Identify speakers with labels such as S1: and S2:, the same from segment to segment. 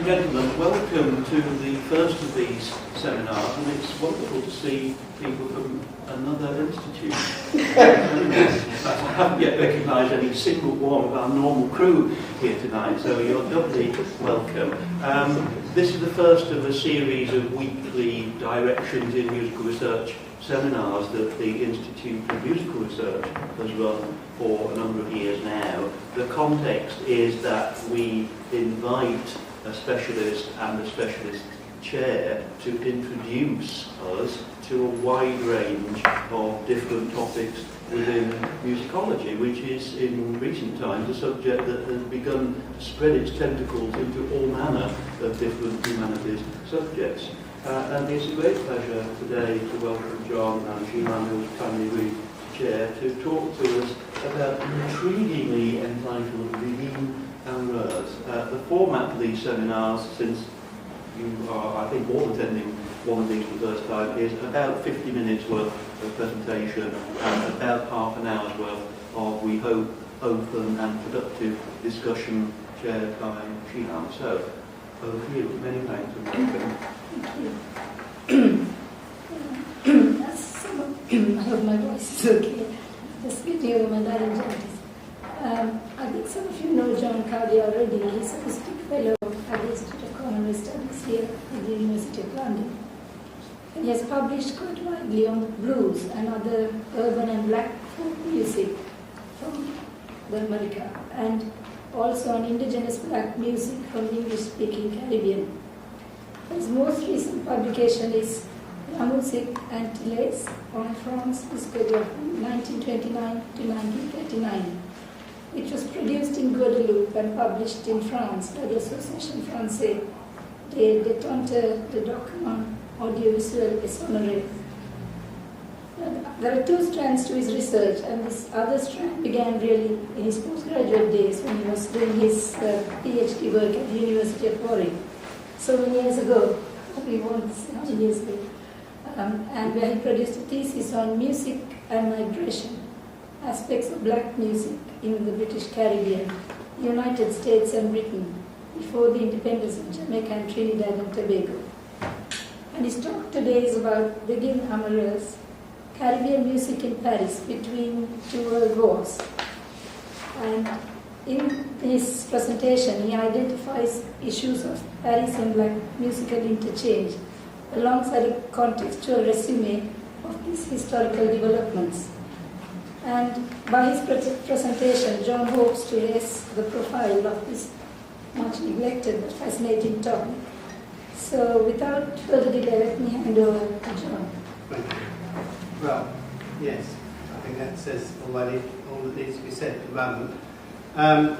S1: and gentlemen, welcome to the first of these seminars, and it's wonderful to see people from another institute. I haven't yet recognised any single one of our normal crew here tonight, so you're doubly welcome. This is the first of a series of weekly directions in musical research seminars that the Institute of Musical Research has run for a number of years now. The context is that we invite a specialist and a specialist chair to introduce us to a wide range of different topics within musicology, which is in recent times a subject that has begun to spread its tentacles into all manner of different humanities subjects. And it's a great pleasure today to welcome John and Sheehan, who has kindly agreed to chair, to talk to us about the intriguingly entitled Biguine amoureuse. The format of these seminars, since you are, I think, all attending one of these for the first time, is about 50 minutes worth of presentation and about half an hour's worth of, we hope, open and productive discussion chaired by Sheehan. So, over to you. Many thanks and welcome.
S2: Thank you. I hope my voice is okay. Just getting over my laryngitis. I think some of you know John Cowley already. He's a visiting fellow at the Institute of Commonwealth Studies here at the University of London. And he has published quite widely on blues and other urban and black folk music from America, and also on indigenous black music from the English-speaking Caribbean. His most recent publication is La Musique Antillaise en France, Discovery from 1929 to 1939, which was produced in Guadeloupe and published in France by the Association Française des Détenteurs de Documents Audiovisuels et Sonores. There are two strands to his research, and this other strand began really in his postgraduate days when he was doing his PhD work at the University of Warwick, so many years ago, probably won't say how many years ago, and where he produced a thesis on music and migration, aspects of black music in the British Caribbean, United States and Britain, before the independence of Jamaica and Trinidad and Tobago. And his talk today is about Biguine amoureuse, Caribbean music in Paris between two world wars. And in his presentation, he identifies issues of Parisian black musical interchange alongside a contextual resume of these historical developments. And by his presentation, John hopes to raise the profile of this much neglected but fascinating topic. So without further delay, let me hand over to John.
S3: Thank you. Well, yes, I think that says already all that needs to be said at the moment.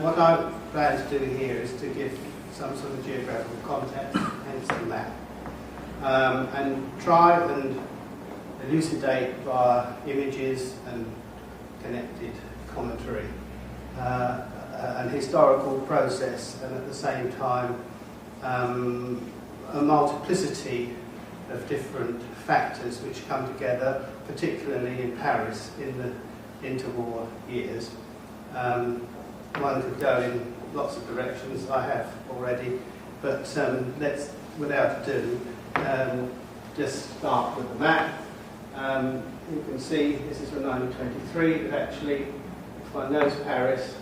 S3: What I plan to do here is to give some sort of geographical context, hence the map, and try and elucidate via images and connected commentary an historical process, and at the same time a multiplicity of different factors which come together, particularly in Paris in the interwar years. One could go in lots of directions, I have already, but let's, without ado, just start with the map. You can see this is from 1923, but actually, if one knows Paris,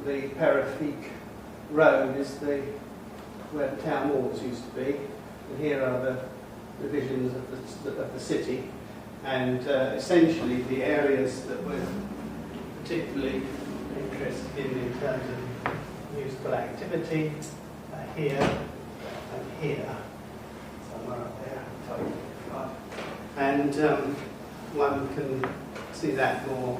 S3: the Périphérique road is where the town walls used to be, and here are the divisions of the city, and essentially the areas that we're particularly interested in terms of musical activity are here and here, somewhere up there, and one can see that more.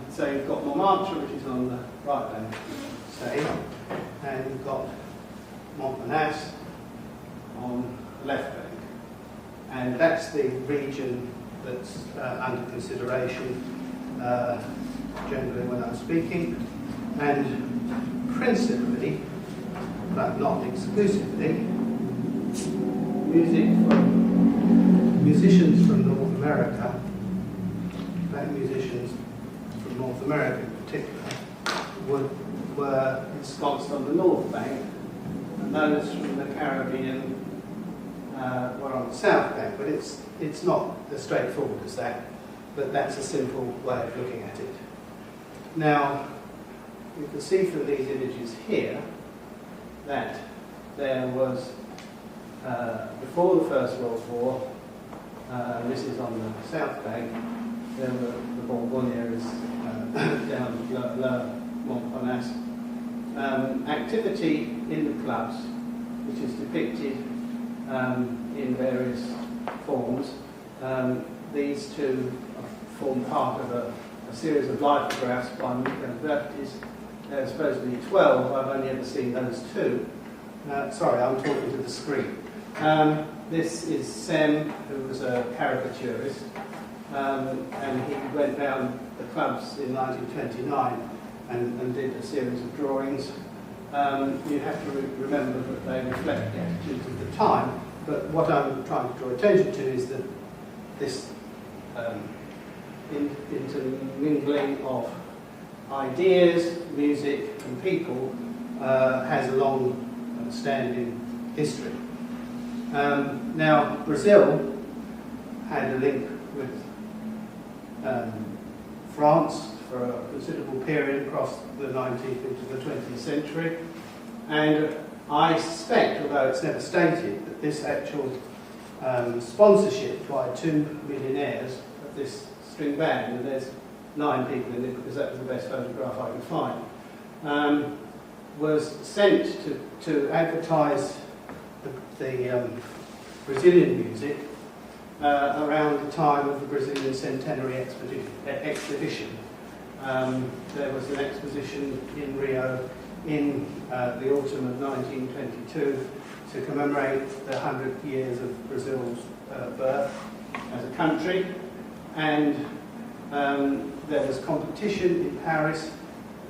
S3: So you've got Montmartre, which is on the right hand side, and you've got Montparnasse on the left bank, and that's the region that's under consideration generally when I'm speaking, and principally, but not exclusively, musicians from North America, black musicians from North America in particular, would were ensconced on the north bank, and those from the Caribbean were on the south bank. But it's not as straightforward as that, but that's a simple way of looking at it. Now, you can see from these images here that there was, before the First World War, this is on the south bank, there were the Bonbonnières down La Montparnasse. Activity in the clubs, which is depicted in various forms. These two form part of a series of lithographs by Miguel Bertis. There are supposed to be 12. I've only ever seen those two. Sorry, I'm talking to the screen. This is Sem, who was a caricaturist, and he went round the clubs in 1929 and did a series of drawings. You have to remember that they reflect the attitudes of the time, but what I'm trying to draw attention to is that this intermingling of ideas, music and people has a long standing history. Now, Brazil had a link with France for a considerable period across the 19th into the 20th century, and I suspect, although it's never stated, that this actual sponsorship by two millionaires of this string band, and there's 9 people in it because that was the best photograph I could find, was sent to advertise the Brazilian music around the time of the Brazilian Centenary exhibition. There was an exposition in Rio in the autumn of 1922 to commemorate the 100 years of Brazil's birth as a country, and there was competition in Paris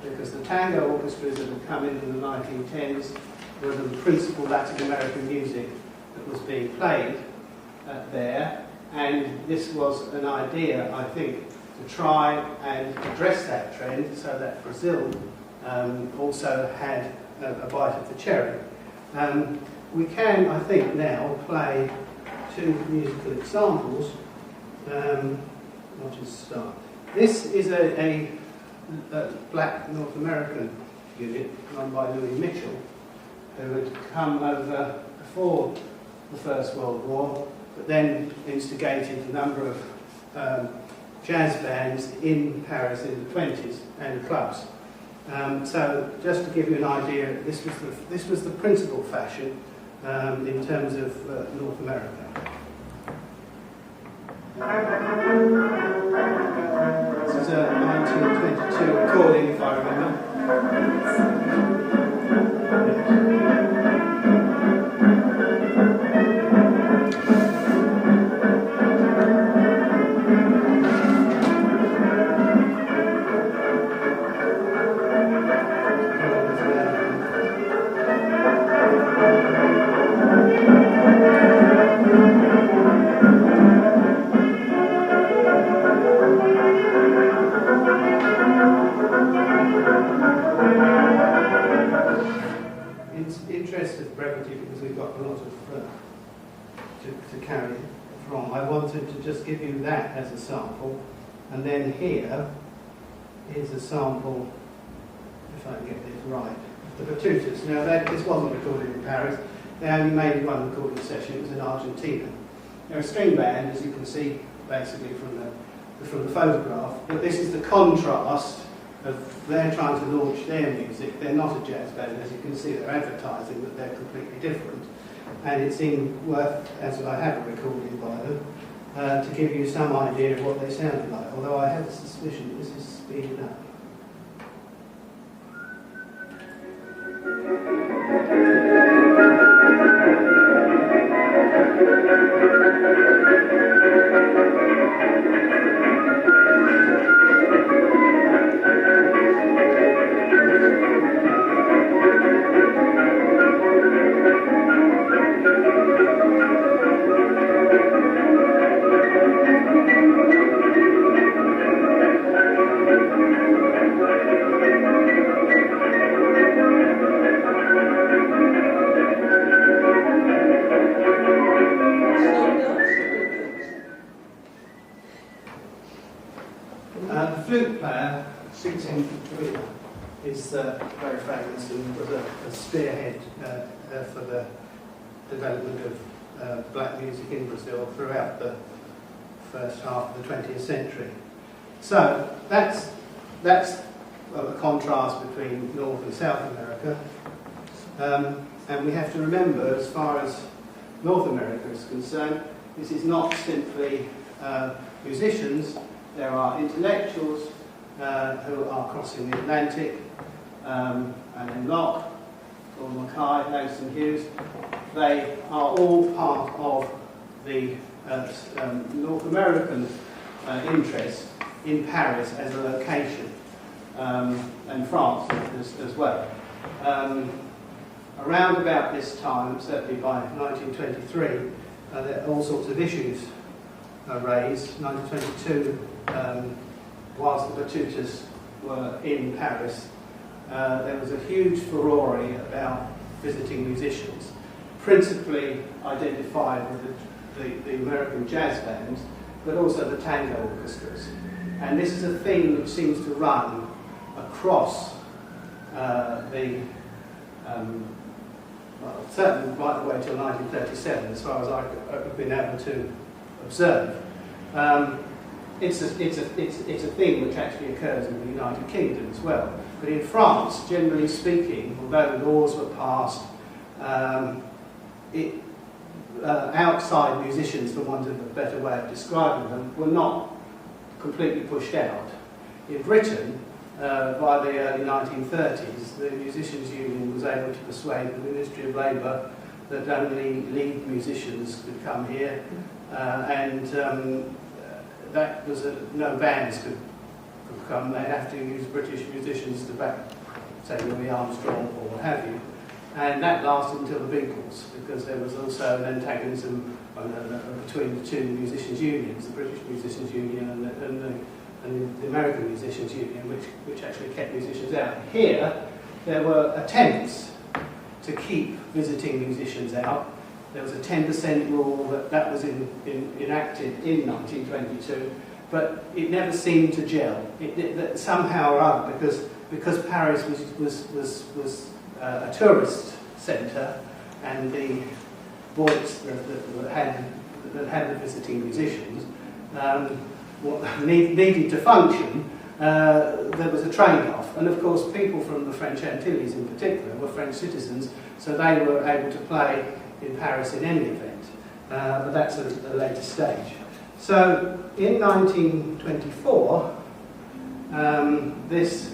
S3: because the tango orchestras that had come in the 1910s were the principal Latin American music that was being played there, and this was an idea, I think, to try and address that trend so that Brazil also had a bite of the cherry. We can, I think, now play 2 musical examples. I'll just start. This is a black North American unit run by Louis Mitchell, who had come over before the First World War, but then instigated a number of jazz bands in Paris in the 20s and clubs. So just to give you an idea, this was the principal fashion in terms of North America. This is a 1922 recording, if I remember. To carry from. I wanted to just give you that as a sample, and then here is a sample, if I can get this right, the Batutas. Now this wasn't recorded in Paris, they only made one recording session, it was in Argentina. They're a string band, as you can see basically from the photograph, but this is the contrast of they're trying to launch their music. They're not a jazz band, as you can see, they're advertising that they're completely different. And it seemed worth, as I have a recording by them, to give you some idea of what they sounded like, although I have a suspicion this is speeded up. The flute player, Biguine is very famous and was a spearhead for the development of black music in Brazil throughout the first half of the 20th century. So that's a contrast between North and South America. And we have to remember, as far as North America is concerned, this is not simply musicians. There are intellectuals who are crossing the Atlantic, Alan Locke, Gordon Mackay, Langston Hughes. They are all part of the North American interest in Paris as a location, and France as well. Around about this time, certainly by 1923, all sorts of issues are raised. 1922, whilst the Batutas were in Paris, there was a huge furore about visiting musicians, principally identified with the American jazz bands, but also the tango orchestras. And this is a theme which seems to run across certainly right the way till 1937, as far as I've been able to observe. It's a thing which actually occurs in the United Kingdom as well. But in France, generally speaking, although the laws were passed, outside musicians, for want of a better way of describing them, were not completely pushed out. In Britain, by the early 1930s, the Musicians' Union was able to persuade the Ministry of Labour that only lead musicians could come here, and that was no bands could come. They'd have to use British musicians to back, say, Louis Armstrong or what have you. And that lasted until the Beatles, because there was also an antagonism between the two musicians' unions, the British Musicians' Union and the American Musicians' Union, which actually kept musicians out. Here, there were attempts to keep visiting musicians out. There was a 10% rule that was enacted in 1922, but it never seemed to gel. That somehow or other, because Paris was a tourist centre, and the boys that had the visiting musicians needed to function, there was a trade-off. And of course, people from the French Antilles in particular were French citizens, so they were able to play in Paris in any event. But that's a later stage. So in 1924, this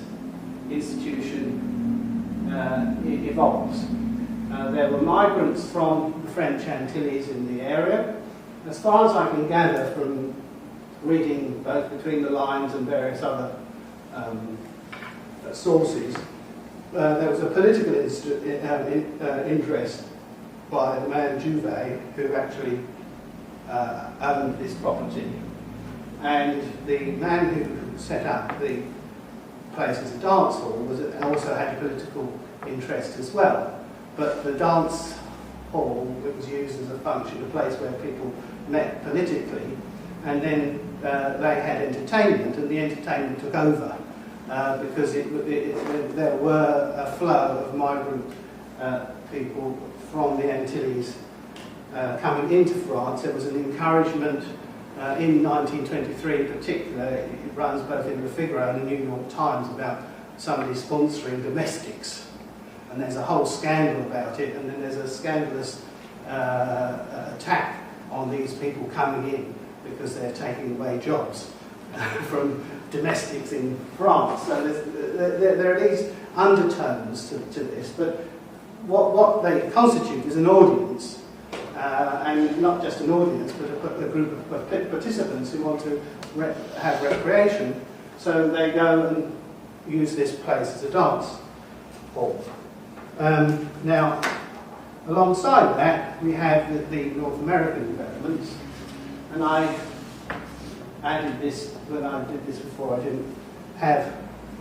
S3: institution evolves. There were migrants from the French Antilles in the area. As far as I can gather from reading both between the lines and various other sources, there was a political interest by the man Juvet, who actually owned this property. And the man who set up the place as a dance hall also had a political interest as well. But the dance hall was used as a function, a place where people met politically, and then they had entertainment, and the entertainment took over because there were a flow of migrant people from the Antilles coming into France. There was an encouragement in 1923 in particular. It runs both in the Figaro and the New York Times about somebody sponsoring domestics, and there's a whole scandal about it, and then there's a scandalous attack on these people coming in because they're taking away jobs from domestics in France. So there are these undertones to this, but what they constitute is an audience, and not just an audience, but a group of participants who want to have recreation. So they go and use this place as a dance hall. Now, alongside that, we have the North American developments, and I added this when I did this before. I didn't have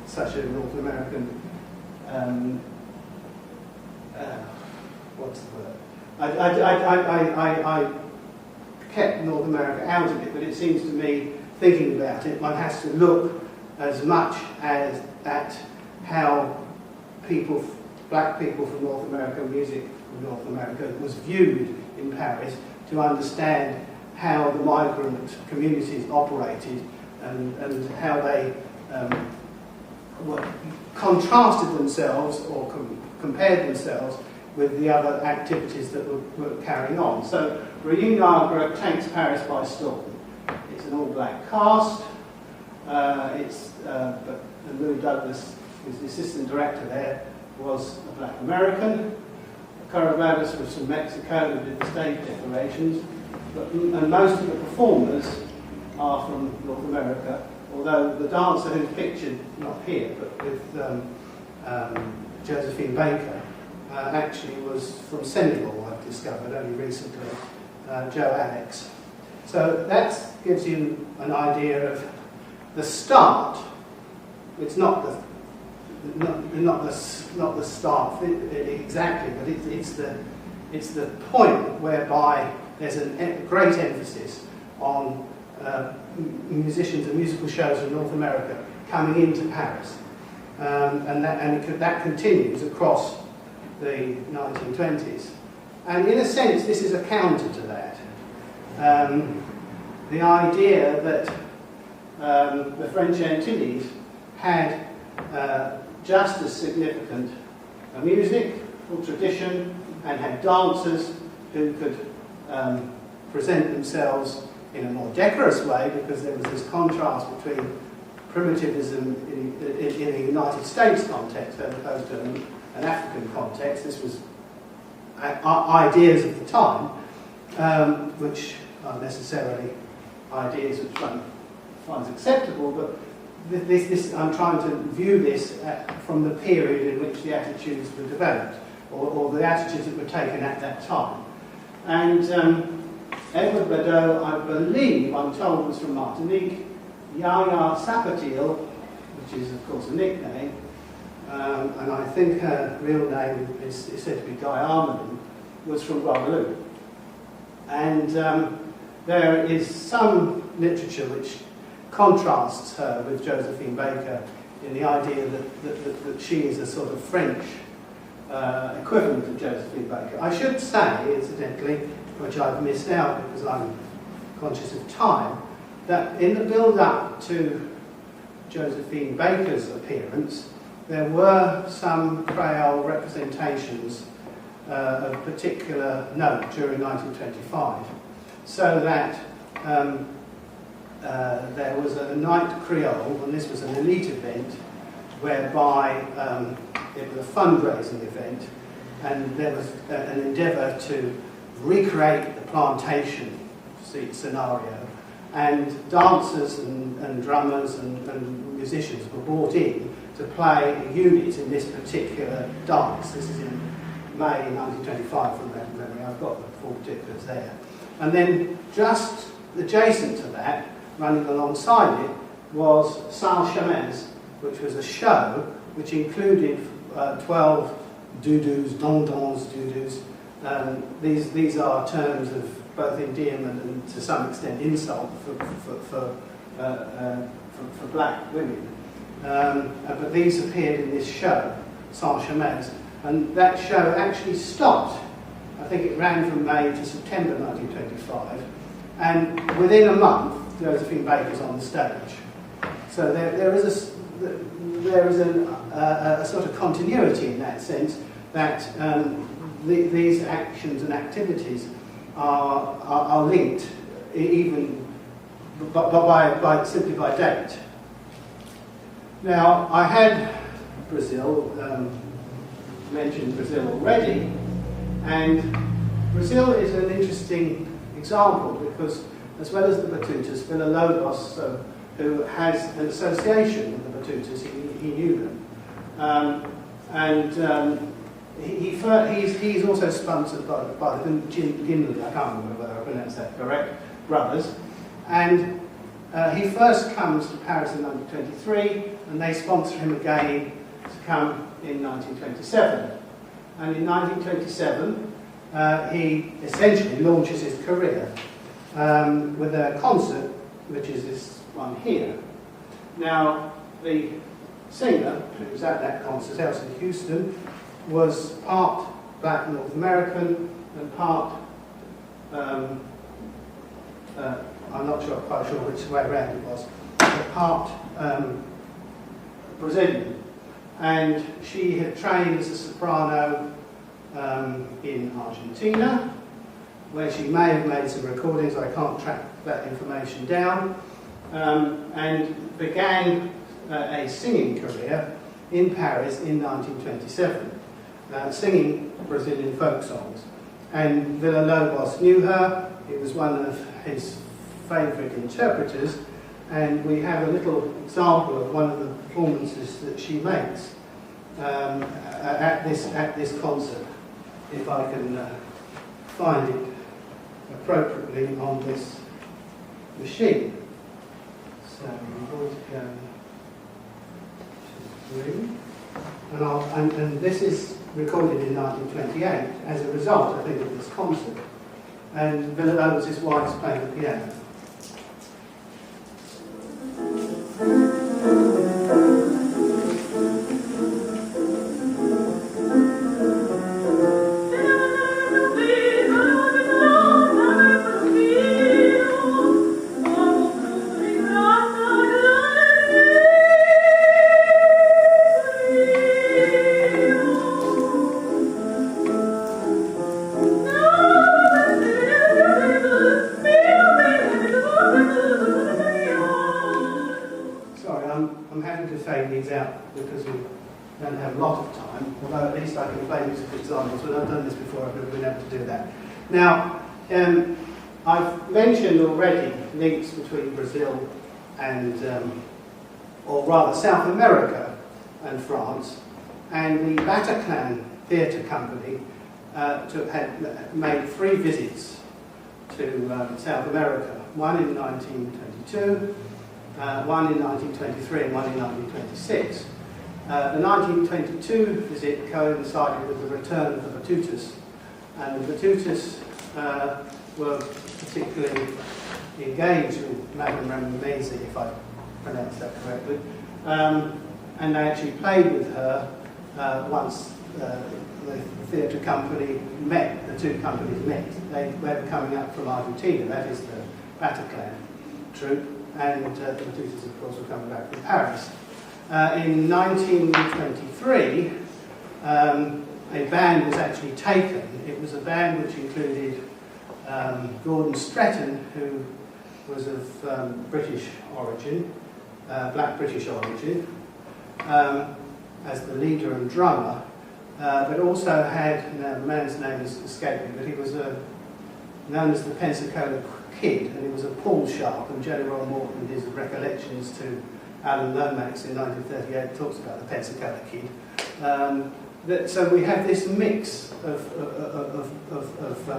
S3: such a North American what's the word? I kept North America out of it, but it seems to me thinking about it, one has to look as much as at how people, black people from North America, music from North America was viewed in Paris to understand how the migrant communities operated and how they contrasted themselves or compared themselves with the other activities that were carrying on. So Biguine takes Paris by storm. It's an all-black cast. But Louis Douglas, who's the assistant director there, was a black American. Choreographers was from Mexico who did the stage decorations. And most of the performers are from North America, although the dancer who's pictured, not here, but with Josephine Baker, actually was from Senegal, I've discovered only recently, Joe Alex. So that gives you an idea of the start. It's not the start exactly, but it's the point whereby there's a great emphasis on musicians and musical shows from North America coming into Paris, and that continues across the 1920s. And in a sense, this is a counter to that. The idea that the French Antilles had just as significant a musical tradition and had dancers who could present themselves in a more decorous way, because there was this contrast between primitivism in the United States context as opposed to an African context. This was ideas of the time, which aren't necessarily ideas which one finds acceptable, but I'm trying to view this from the period in which the attitudes were developed, or the attitudes that were taken at that time. And Edward Badeau, I believe, I'm told, was from Martinique. Yaya Sapatil, which is of course a nickname, and I think her real name is said to be Guy Armadon, was from Guadeloupe. And there is some literature which contrasts her with Josephine Baker in the idea that she is a sort of French equivalent of Josephine Baker. I should say, incidentally, which I've missed out because I'm conscious of time, that in the build-up to Josephine Baker's appearance, there were some Creole representations of particular note during 1925, so that there was a night Creole, and this was an elite event, whereby it was a fundraising event, and there was an endeavour to recreate the plantation scenario, and dancers and drummers and musicians were brought in to play a unit in this particular dance. This is in May 1925 from that memory. I've got the full particulars there. And then just adjacent to that, running alongside it, was Saint Chamez, which was a show which included 12 doudous, dondons, doudous. These are terms of both endearment and to some extent insult for black women. But these appeared in this show, Saint Chamez, and that show actually stopped. I think it ran from May to September 1925, and within a month, Josephine Baker's on the stage. So there is a sort of continuity in that sense, that these actions and activities are linked, even simply by date. Now, I had Brazil, mentioned Brazil already, and Brazil is an interesting example because, as well as the Batutas, Villa-Lobos, who has an association with the Batutas, he knew them. He's also sponsored by the Biguine, I can't remember whether I pronounced that correct, brothers. And he first comes to Paris in 1923, and they sponsor him again to come in 1927. And in 1927, he essentially launches his career with a concert which is this one here. Now, the singer who was at that concert, Elsie Houston, was part black North American and part, I'm not quite sure which way around it was, but part Brazilian. And she had trained as a soprano in Argentina, where she may have made some recordings. I can't track that information down, and began a singing career in Paris in 1927, singing Brazilian folk songs. And Villa-Lobos knew her. He was one of his favourite interpreters, and we have a little example of one of the performances that she makes at this concert, if I can find it appropriately on this machine. So I'm going to go to 3, and this is recorded in 1928 as a result, I think, of this concert. And Villa-Lobos' wife's playing the piano. I'm having to fade these out because we don't have a lot of time, although at least I can play musical examples. When I've done this before, I've never been able to do that. Now, I've mentioned already links between Brazil and, or rather South America and France, and the Bataclan Theatre Company had made 3 visits to South America, one in 1922, one in 1923 and one in 1926. The 1922 visit coincided with the return of the Batutas, and the Batutas were particularly engaged with Madame Ramamese, if I pronounce that correctly, and they actually played with her once the theatre company met, the 2 companies met. They were coming up from Argentina, that is the Bataclan troupe, and the Batutas, of course, were coming back from Paris. In 1923, a band was actually taken. It was a band which included Gordon Stretton, who was of British origin, black British origin, as the leader and drummer, but also had, the man's name is escaping, but he was known as the Pensacola Kid, and he was a Paul Sharp, and Jelly Roll Morton, in his recollections to Alan Lomax in 1938, talks about the Pensacola Kid. So we have this mix of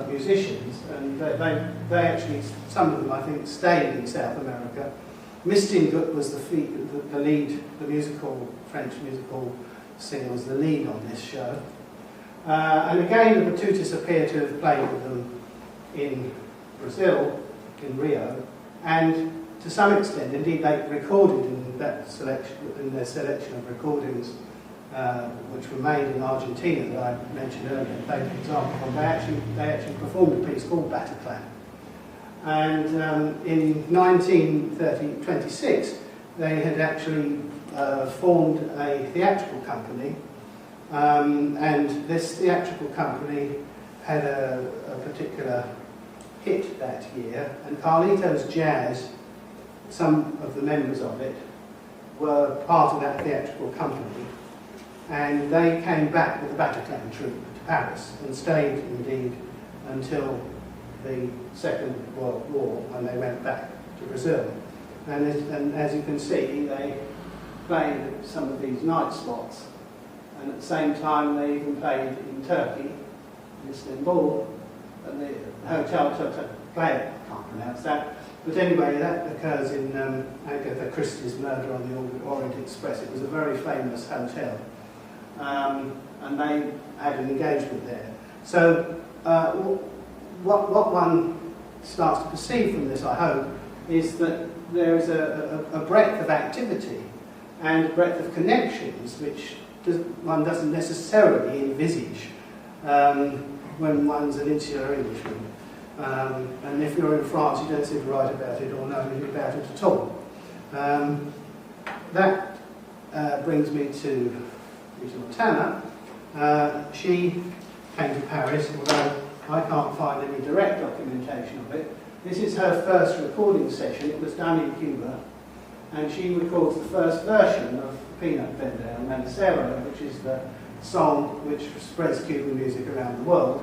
S3: musicians, and they actually, some of them I think, stayed in South America. Mistingut was the lead, the French musical singer was the lead on this show. And again, the Batutas appear to have played with them in Brazil, in Rio, and to some extent, indeed, they recorded in their selection of recordings, which were made in Argentina that I mentioned earlier, played an example of. They actually performed a piece called Bataclan. And in 1926, they had actually formed a theatrical company, and this theatrical company had a particular hit that year, and Carlitos Jazz, some of the members of it, were part of that theatrical company, and they came back with the Bataclan troupe to Paris and stayed indeed until the Second World War, when they went back to Brazil. And as you can see, they played at some of these night spots, and at the same time they even played in Turkey, in Istanbul, and the Hotel Playa, I can't pronounce that, but anyway, that occurs in Agatha Christie's Murder on the Orient Express. It was a very famous hotel, and they had an engagement there. So what one starts to perceive from this, I hope, is that there is a breadth of activity and a breadth of connections which one doesn't necessarily envisage when one's an insular Englishman. And if you're in France, you don't seem to write about it or know anything about it at all. That brings me to Montana. She came to Paris, although I can't find any direct documentation of it. This is her first recording session. It was done in Cuba, and she records the first version of Peanut Vende and Mancero, which is the song which spreads Cuban music around the world.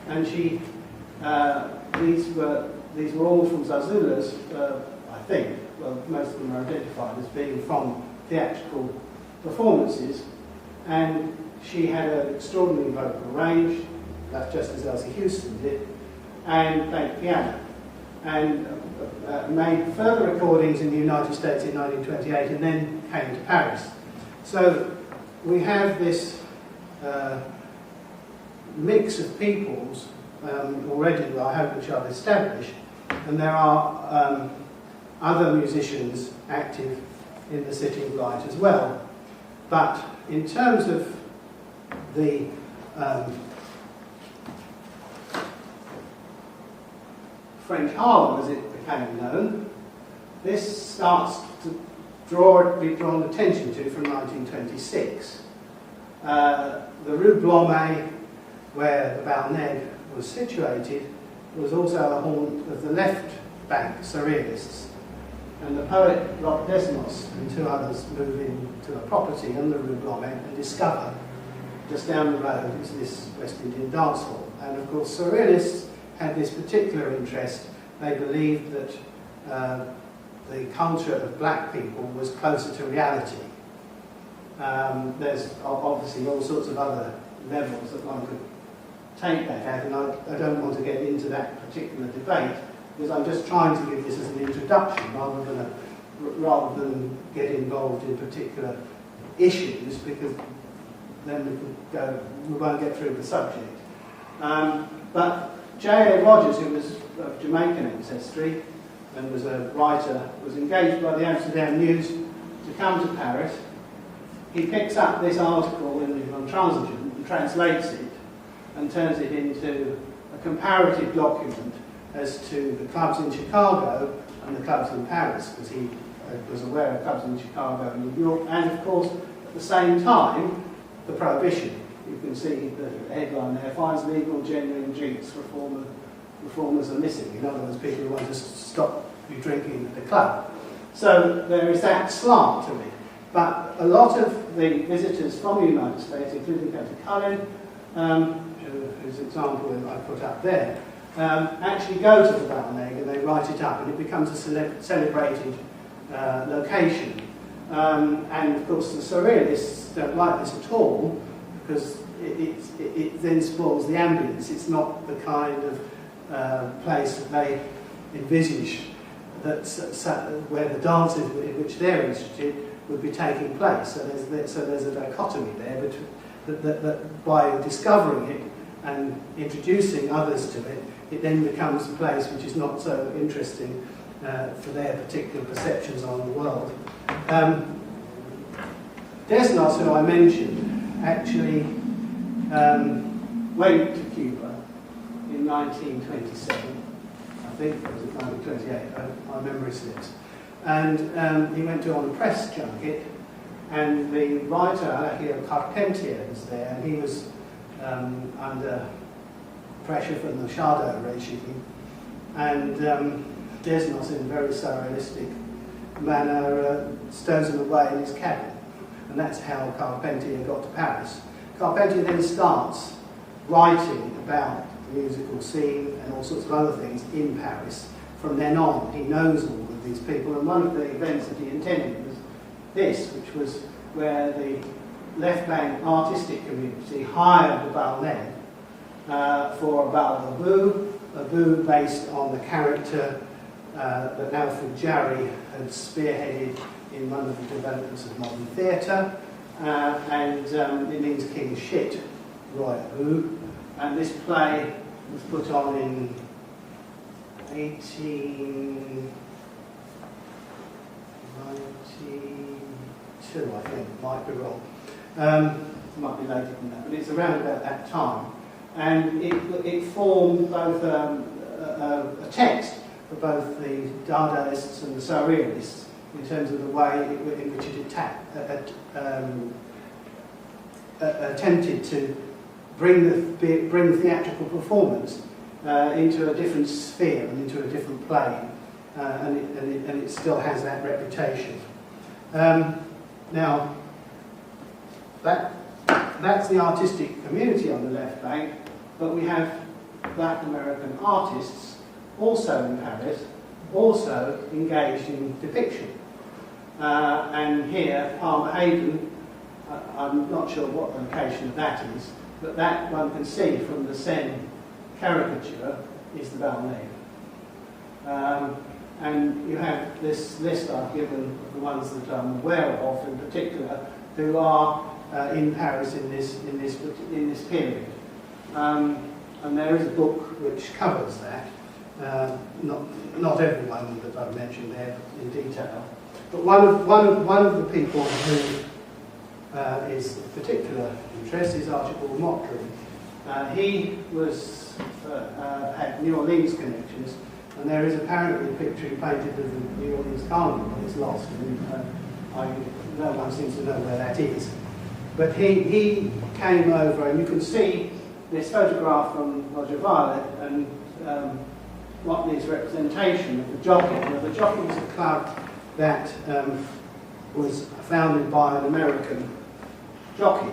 S3: And she, these were all from Zazulas, I think. Well, most of them are identified as being from theatrical performances, and she had an extraordinary vocal range, that's just as Elsie Houston did, and played piano, and made further recordings in the United States in 1928, and then came to Paris. So we have this mix of peoples already, I hope, which I've established, and there are other musicians active in the City of Light as well. But in terms of the French Harlem, as it became known, this starts to be drawn attention to from 1926. The Rue Blomet, where the Balneg was situated, was also a haunt of the left bank surrealists. And the poet Roch Desnos and two others move into a property on the Rue Blomet and discover just down the road is this West Indian dance hall. And of course, surrealists had this particular interest. They believed that the culture of black people was closer to reality. There's obviously all sorts of other levels that one could take that at, and I don't want to get into that particular debate, because I'm just trying to give this as an introduction rather than get involved in particular issues, because then we won't get through the subject. But J.A. Rogers, who was of Jamaican ancestry and was a writer, was engaged by the Amsterdam News to come to Paris. He picks up this article in the Intransigent and translates it and turns it into a comparative document as to the clubs in Chicago and the clubs in Paris, because he was aware of clubs in Chicago and New York, and of course at the same time the prohibition. You can see the headline there: finds legal genuine drinks, reformers are missing. In other words, people who want to stop you drinking at the club. So there is that slant to it. But a lot of the visitors from the United States, including Dr. Cullen, whose example I put up there, actually go to the Balneg and they write it up, and it becomes a celebrated location. And of course the surrealists don't like this at all, because it then spoils the ambience. It's not the kind of place that they envisage where the dances in which they're interested would be taking place. So there's a dichotomy there, that by discovering it and introducing others to it, it then becomes a place which is not so interesting for their particular perceptions on the world. Desnos, who I mentioned, actually went to Cuba in 1927. I think it was 1928, my memory slips. And he went on a press junket, and the writer here, Carpentier, was there, and he was under pressure from the Shadow regime. And Desnos, in a very surrealistic manner, stows him away in his cabin. And that's how Carpentier got to Paris. Carpentier then starts writing about the musical scene and all sorts of other things in Paris. From then on, he knows all of these people, and one of the events that he attended was this, which was where the left bank artistic community hired the Balneg for a bal a boo based on the character that Alfred Jarry had spearheaded in one of the developments of modern theatre, and it means King Shit, Roy Boo, and this play was put on in 1962, I think, might be wrong. Might be later than that, but it's around about that time. And it formed both a text for both the Dadaists and the Surrealists in terms of the way in which it attempted to bring theatrical performance into a different sphere and into a different plane, and it still has that reputation. Now, that's the artistic community on the left bank, but we have Black American artists also in Paris, also engaged in depiction. And here, Palmer Hayden, I'm not sure what the location of that is, but that one can see from the Seine caricature is the Balnave. And you have this list I've given of the ones that I'm aware of in particular, who are in Paris in this period. And there is a book which covers that. Not everyone that I've mentioned there in detail, but one of the people who is of particular interest is Archibald Mottram. He had New Orleans connections, and there is apparently a picture he painted of the New Orleans Carnival. It's lost, and no one seems to know where that is. But he came over, and you can see this photograph from Roger Violet and Motley's representation of the Jockey. Now, the Jockey was a club that was founded by an American jockey,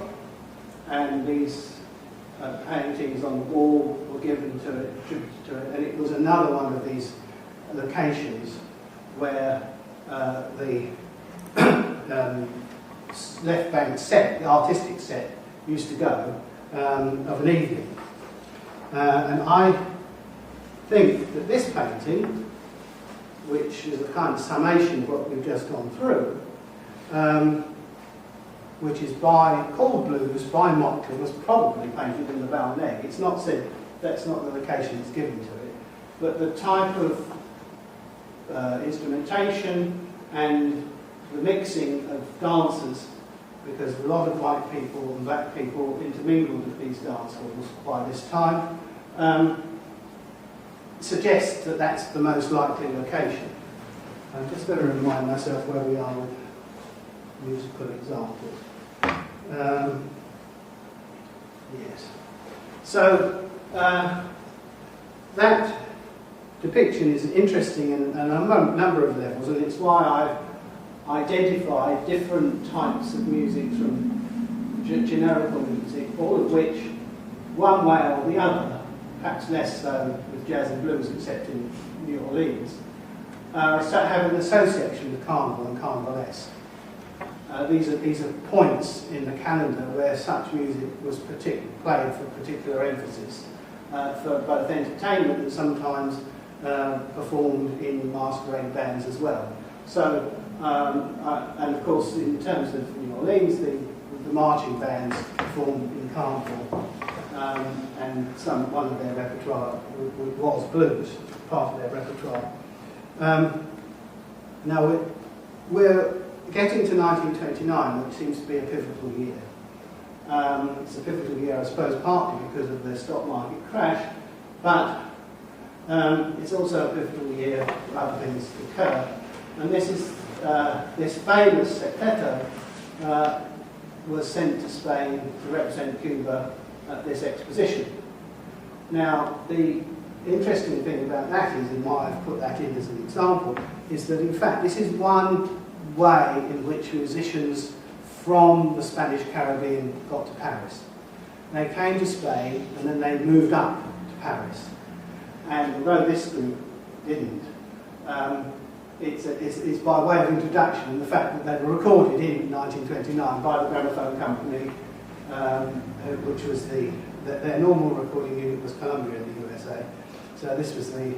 S3: and these paintings on the wall were given to it, attributed to it, and it was another one of these locations where the left bank set, the artistic set, used to go of an evening. And I think that this painting, which is a kind of summation of what we've just gone through, which is called Blues by Mottram, was probably painted in the Balnave. It's not said, that's not the location it's given to it, but the type of instrumentation and the mixing of dancers, because a lot of white people and black people intermingled at these dance halls by this time, suggests that that's the most likely location. I'm just going to remind myself where we are with musical examples. Yes. So that depiction is interesting in a number of levels, and it's why I've identified different types of music from generical music, all of which, one way or the other, perhaps less so with jazz and blues, except in New Orleans, have an association with carnival and carnivalesque. These are points in the calendar where such music was played for particular emphasis, for both entertainment and sometimes performed in masquerade bands as well. So, and of course, in terms of New Orleans, the marching bands performed in carnival, and one of their repertoire was blues, part of their repertoire. Now we're getting to 1929, which seems to be a pivotal year. It's a pivotal year, I suppose, partly because of the stock market crash, but it's also a pivotal year for other things to occur. And this is this famous septeto was sent to Spain to represent Cuba at this exposition. Now, the interesting thing about that is, and why I've put that in as an example, is that in fact this is one way in which musicians from the Spanish Caribbean got to Paris. They came to Spain and then they moved up to Paris. And although this group didn't, it's by way of introduction, and the fact that they were recorded in 1929 by the Gramophone Company, which was their normal recording unit was Columbia in the USA. So this was the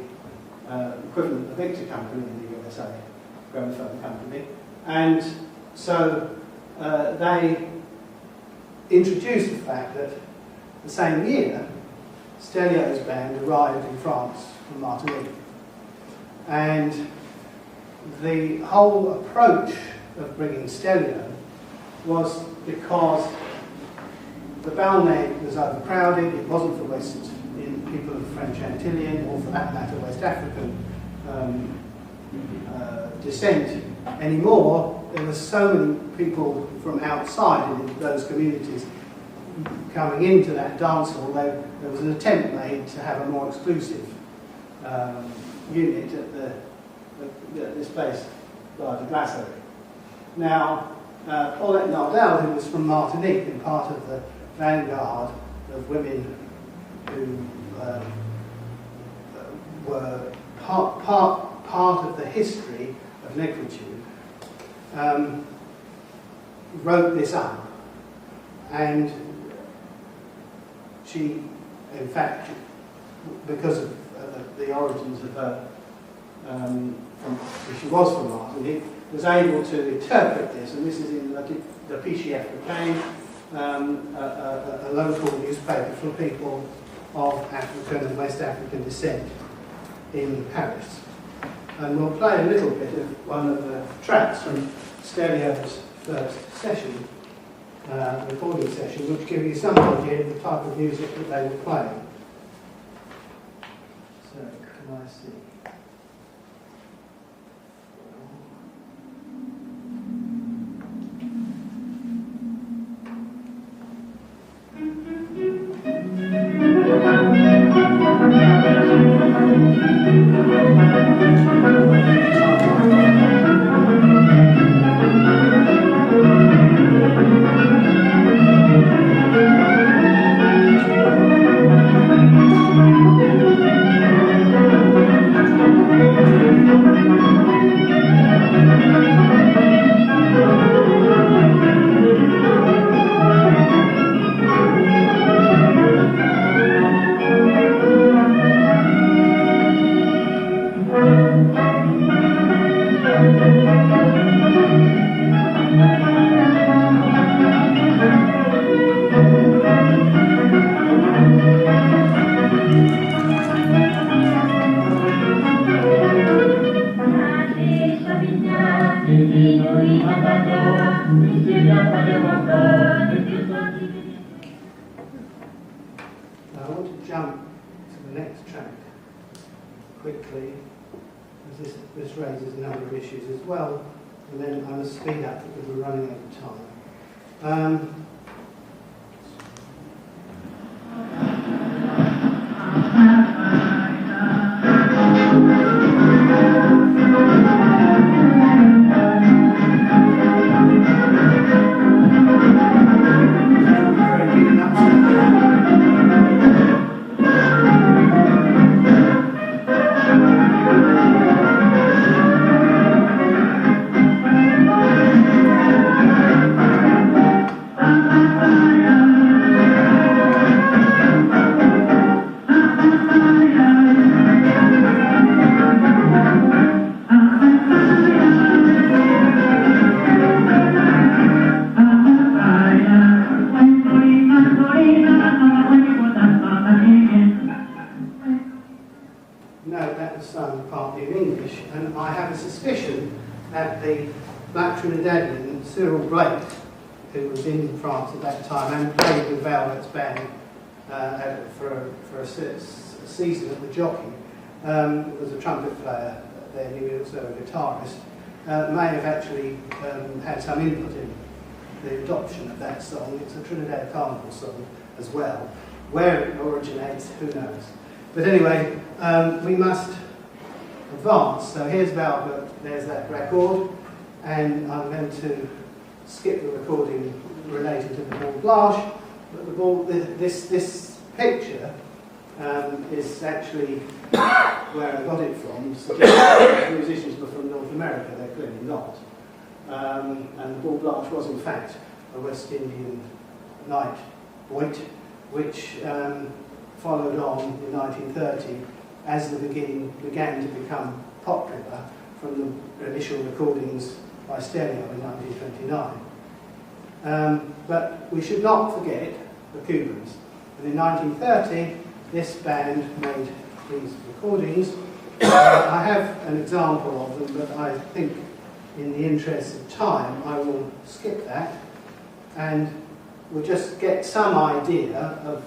S3: equivalent of the Victor Company in the USA, Gramophone Company. And so they introduced the fact that the same year, Stelio's band arrived in France from Martinique. And the whole approach of bringing Stelio was because the Balnet was overcrowded. It wasn't for West people of French Antillean, or for that matter West African descent anymore. There were so many people from outside in those communities coming into that dance hall. There was an attempt made to have a more exclusive unit at this place by the Glacerie. Now, Paulette Nardel, who was from Martinique and part of the vanguard of women who were part of the history of negritude, wrote this up, and she, in fact, because of the origins of her, she was from Martinique, was able to interpret this, and this is in the Pichy Africain, a local newspaper for people of African and West African descent in Paris. And we'll play a little bit of one of the tracks from Stereo's first session, recording session, which give you some idea of the type of music that they were playing. So, can I see? Season at the Jockey, was a trumpet player then, he was also a guitarist, may have actually had some input in the adoption of that song. It's a Trinidad Carnival song as well. Where it originates, who knows. But anyway, we must advance. So here's Valbert, there's that record, and I'm going to skip the recording related to the Ball Blanche, but the ball, this picture is actually where I got it from. The musicians were from North America, they're clearly not. And the Ball Blanche was in fact a West Indian night boit, which followed on in 1930 as the Biguine began to become popular from the initial recordings by Stereo in 1929. But we should not forget the Cubans. And in 1930, this band made these recordings. I have an example of them, but I think in the interest of time I will skip that and we'll just get some idea of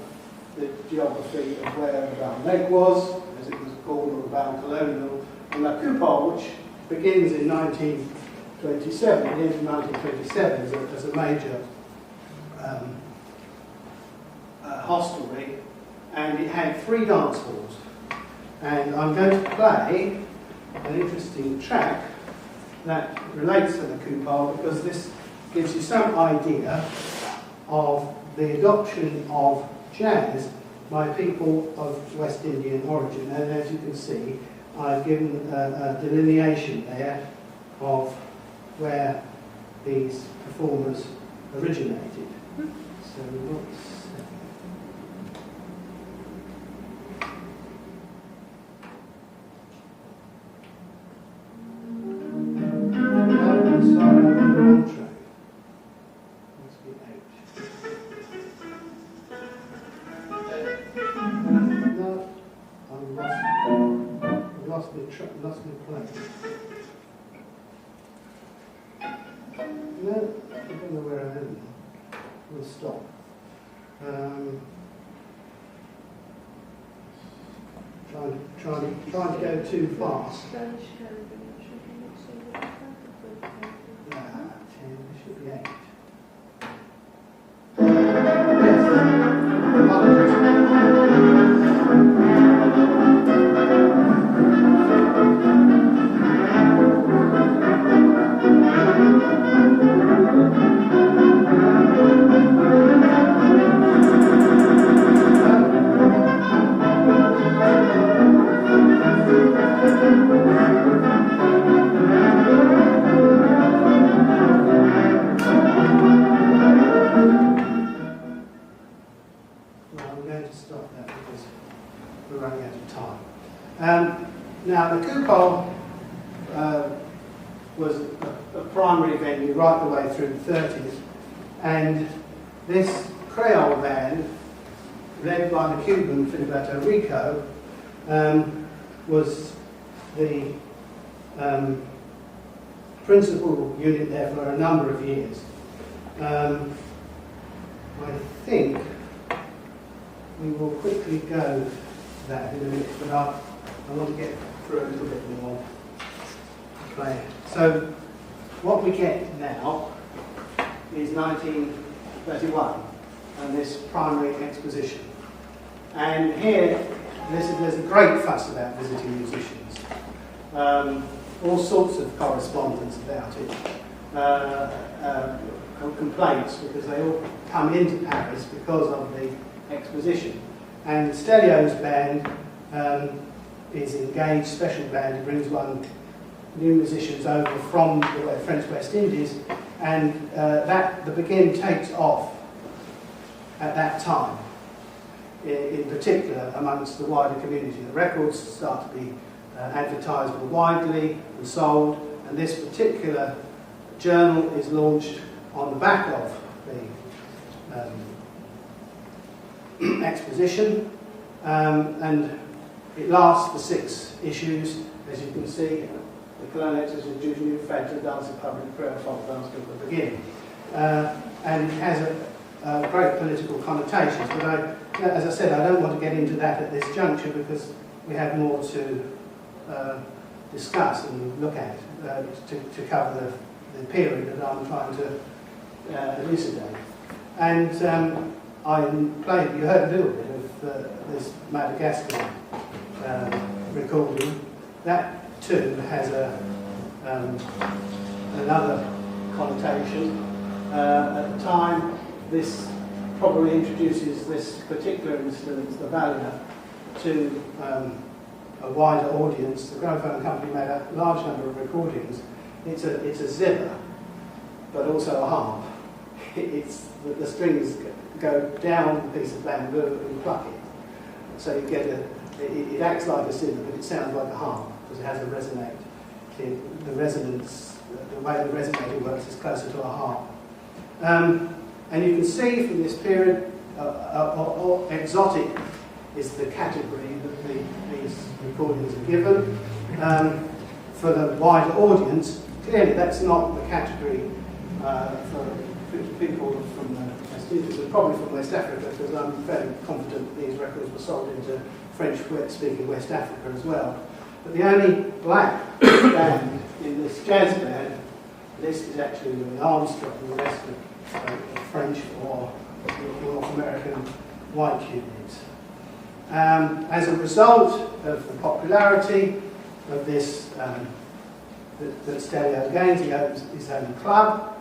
S3: the geography of where the Val Lake was, as it was called, or the Val Colonial, and La Coupole, which begins in 1927, the end of 1927, as a major hostelry, and it had 3 dance halls. And I'm going to play an interesting track that relates to the Coupole, because this gives you some idea of the adoption of jazz by people of West Indian origin. And as you can see, I've given a delineation there of where these performers originated. So let's lost my place. No, I don't know where I am now. We'll stop. Trying to go too fast. 10, there should be 8. Now, the Coupole was a primary venue right the way through the 30s, and this Creole band, led by the Cuban Filiberto Rico, was the principal unit there for a number of years. I think we will quickly go to that in a minute, but I want to get through a little bit more play. So what we get now is 1931 and this primary exposition. And here there's a great fuss about visiting musicians. All sorts of correspondence about it. Complaints, because they all come into Paris because of the exposition. And Stelio's band is engaged, special band, he brings new musicians over from the French West Indies, and the Biguine takes off at that time, in particular amongst the wider community. The records start to be advertised more widely and sold, and this particular journal is launched on the back of the exposition, and it lasts for 6 issues, as you can see. The Colonial Exposition du New Fête, Dance of Public Prayer, Folk Dance, will begin. And it has a great political connotations, but as I said, I don't want to get into that at this juncture because we have more to discuss and look at to cover the period that I'm trying to elucidate. And I played, you heard a little bit of this Madagascar recording. That too has another connotation. At the time, this probably introduces this particular instrument, the Valier, to a wider audience. The gramophone company made a large number of recordings. It's a zither, but also a harp. The strings go down the piece of bamboo and pluck it. So you get it acts like a zither, but it sounds like a harp because it has a resonate. The resonance, the way the resonator works is closer to a harp. And you can see from this period, exotic is the category that these recordings are given. For the wider audience, clearly that's not the category people from the West Indies, and probably from West Africa, because I'm fairly confident that these records were sold into French-speaking West Africa as well. But the only black band in this jazz band list is actually Louis Armstrong, and the rest are French or North American white units. As a result of the popularity of this, that Stelio gains, he opens his own club,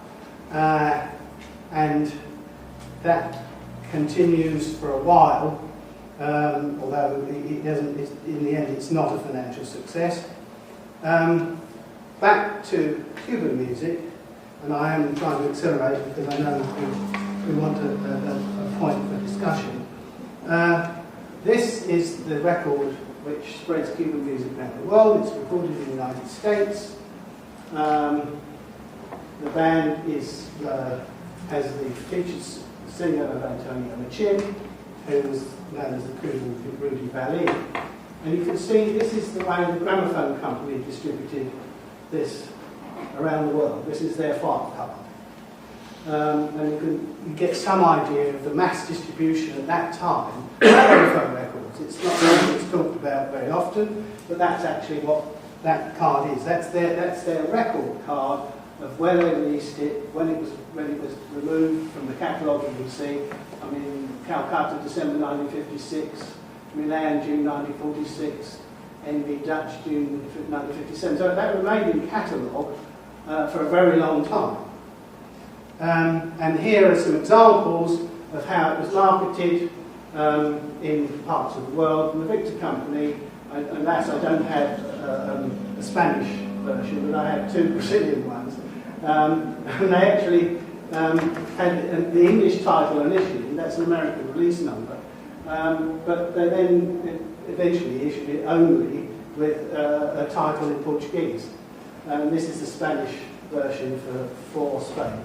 S3: and that continues for a while, although it doesn't, in the end it's not a financial success. Back to Cuban music, and I am trying to accelerate because I know we want a point for discussion. This is the record which spreads Cuban music around the world. It's recorded in the United States. The band has the featured singer of Antonio Machín, who was known as the Cuban Rudy Vallée. And you can see this is the way the gramophone company distributed this around the world. This is their file card. And you get some idea of the mass distribution at that time of gramophone records. It's not something that's talked about very often, but that's actually what that card is. That's their record card of where they released it, when it was removed from the catalogue. You can see, I mean, Calcutta, December 1956, Milan, June 1946, NB Dutch, June 1957. So that remained in catalogue for a very long time. And here are some examples of how it was marketed in parts of the world. And the Victor Company, alas, I don't have a Spanish version, but I have two Brazilian ones. And they actually had the English title initially, that's an American release number, but they then eventually issued it only with a title in Portuguese. And this is the Spanish version for Spain.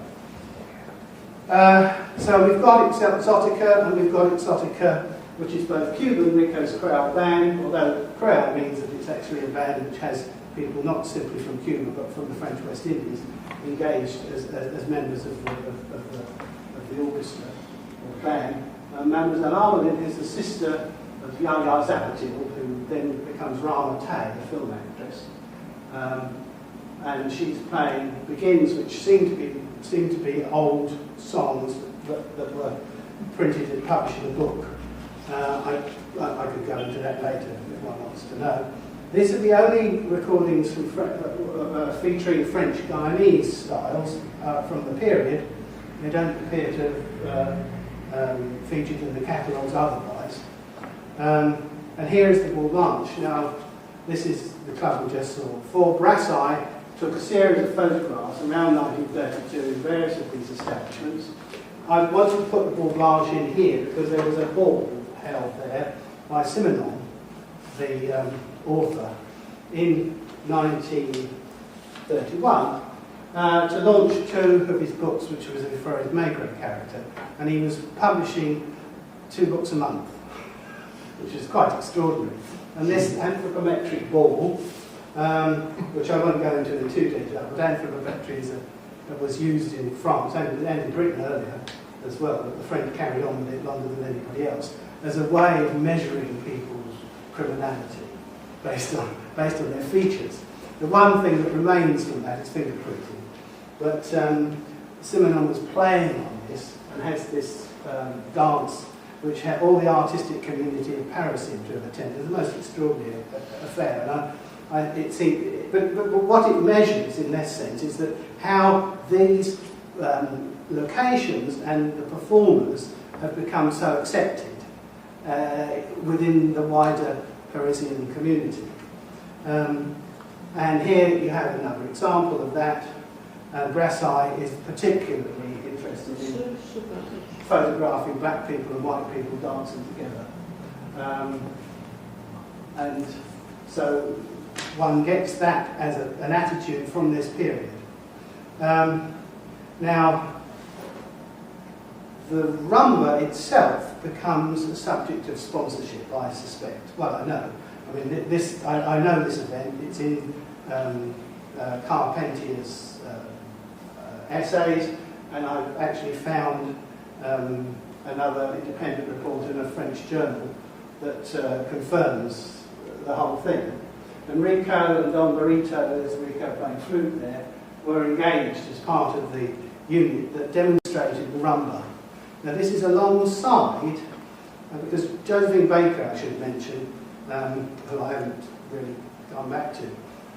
S3: So we've got Exotica, and we've got Exotica, which is both Cuban, Rico's Creole band, although Creole means that it's actually a band which has people not simply from Cuba, but from the French West Indies, engaged as members of the orchestra or band. Mademoiselle Armelin is the sister of Yaya Zapatil, who then becomes Rama Tay, a film actress. And she's playing Biguines, which seem to be old songs that were printed and published in a book. I could go into that later if one wants to know. These are the only recordings from featuring French Guyanese styles from the period. They don't appear to have featured in the catalogues otherwise. And here is the Ball Blanche. Now, this is the club we just saw before. Brassai took a series of photographs around 1932 in various of these establishments. I wanted to put the Ball Blanche in here because there was a ball held there by Simenon, the author, in 1931 to launch two of his books, which was for his Maigret character, and he was publishing 2 books a month, which is quite extraordinary. And this anthropometric ball, which I won't go into in too detail, but anthropometry was used in France and in Britain earlier as well, but the French carried on with it longer than anybody else, as a way of measuring people's criminality based on their features. The one thing that remains from that is fingerprinting. But Simenon was playing on this and has this dance which had all the artistic community of Paris seemed to have attended. The most extraordinary affair. And but what it measures in this sense is that how these locations and the performers have become so accepted within the wider Parisian community. And here you have another example of that. Brassai is particularly interested in photographing black people and white people dancing together. And so one gets that as an attitude from this period. Now, the rumba itself becomes a subject of sponsorship, I suspect. Well, I know. I mean, I know this event. It's in Carpentier's essays, and I've actually found another independent report in a French journal that confirms the whole thing. And Rico and Don Barito, there's Rico playing flute there, were engaged as part of the unit that demonstrated the rumba. Now this is alongside, because Josephine Baker, I should mention, who I haven't really gone back to,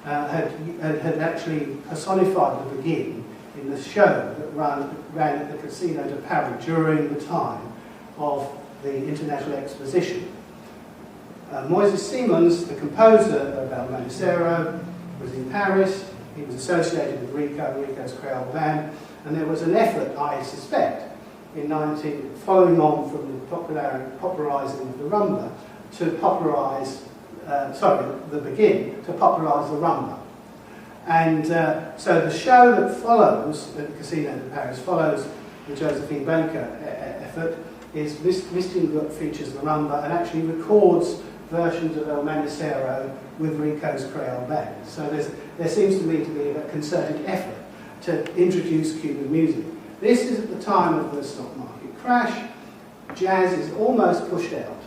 S3: had actually personified the Biguine in the show that ran at the Casino de Paris during the time of the International Exposition. Moises Simons, the composer of El Manicero, was in Paris. He was associated with Rico's Creole band, and there was an effort, I suspect, following on from the popularising of the rumba, to popularise, the Biguine, to popularise the rumba. And so the show that follows at the Casino de Paris, follows the Josephine Baker effort, is Mistingut features the rumba and actually records versions of El Manicero with Rico's Creole band. So there seems to me to be a concerted effort to introduce Cuban music. This is at the time of the stock market crash. Jazz is almost pushed out,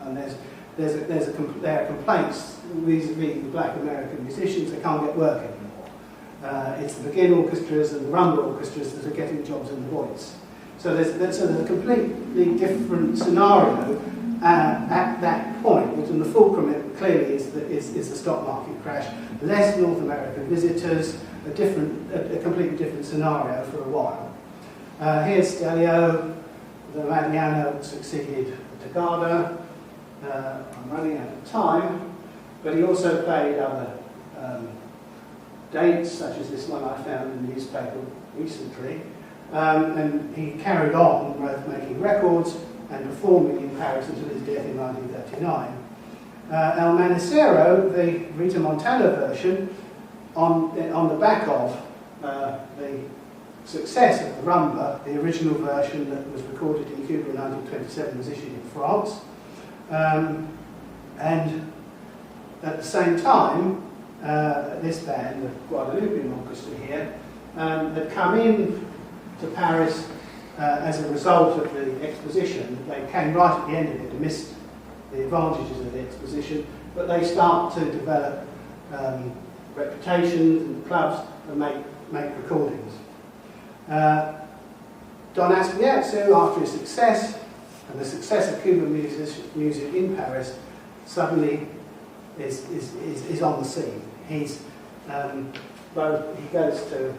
S3: and there are complaints vis-a-vis the black American musicians. They can't get work anymore. It's the Biguine orchestras and the rumba orchestras that are getting jobs in the voice. So there's a completely different scenario at that point, and the fulcrum clearly is the stock market crash. Less North American visitors, a completely different scenario for a while. Here's Stelio, the Magliano succeeded Tagada. I'm running out of time, but he also played other dates, such as this one I found in the newspaper recently. And he carried on both making records and performing in Paris until his death in 1939. El Manicero, the Rita Montana version, on the back of the success of the rumba, the original version that was recorded in Cuba in 1927 was issued in France. And at the same time, this band, the Guadalupean Orchestra here, had come in to Paris as a result of the exposition. They came right at the end of it and missed the advantages of the exposition, but they start to develop reputations in clubs and make recordings. Don Aspiazzu, after his success and the success of Cuban music in Paris, suddenly is on the scene. He goes to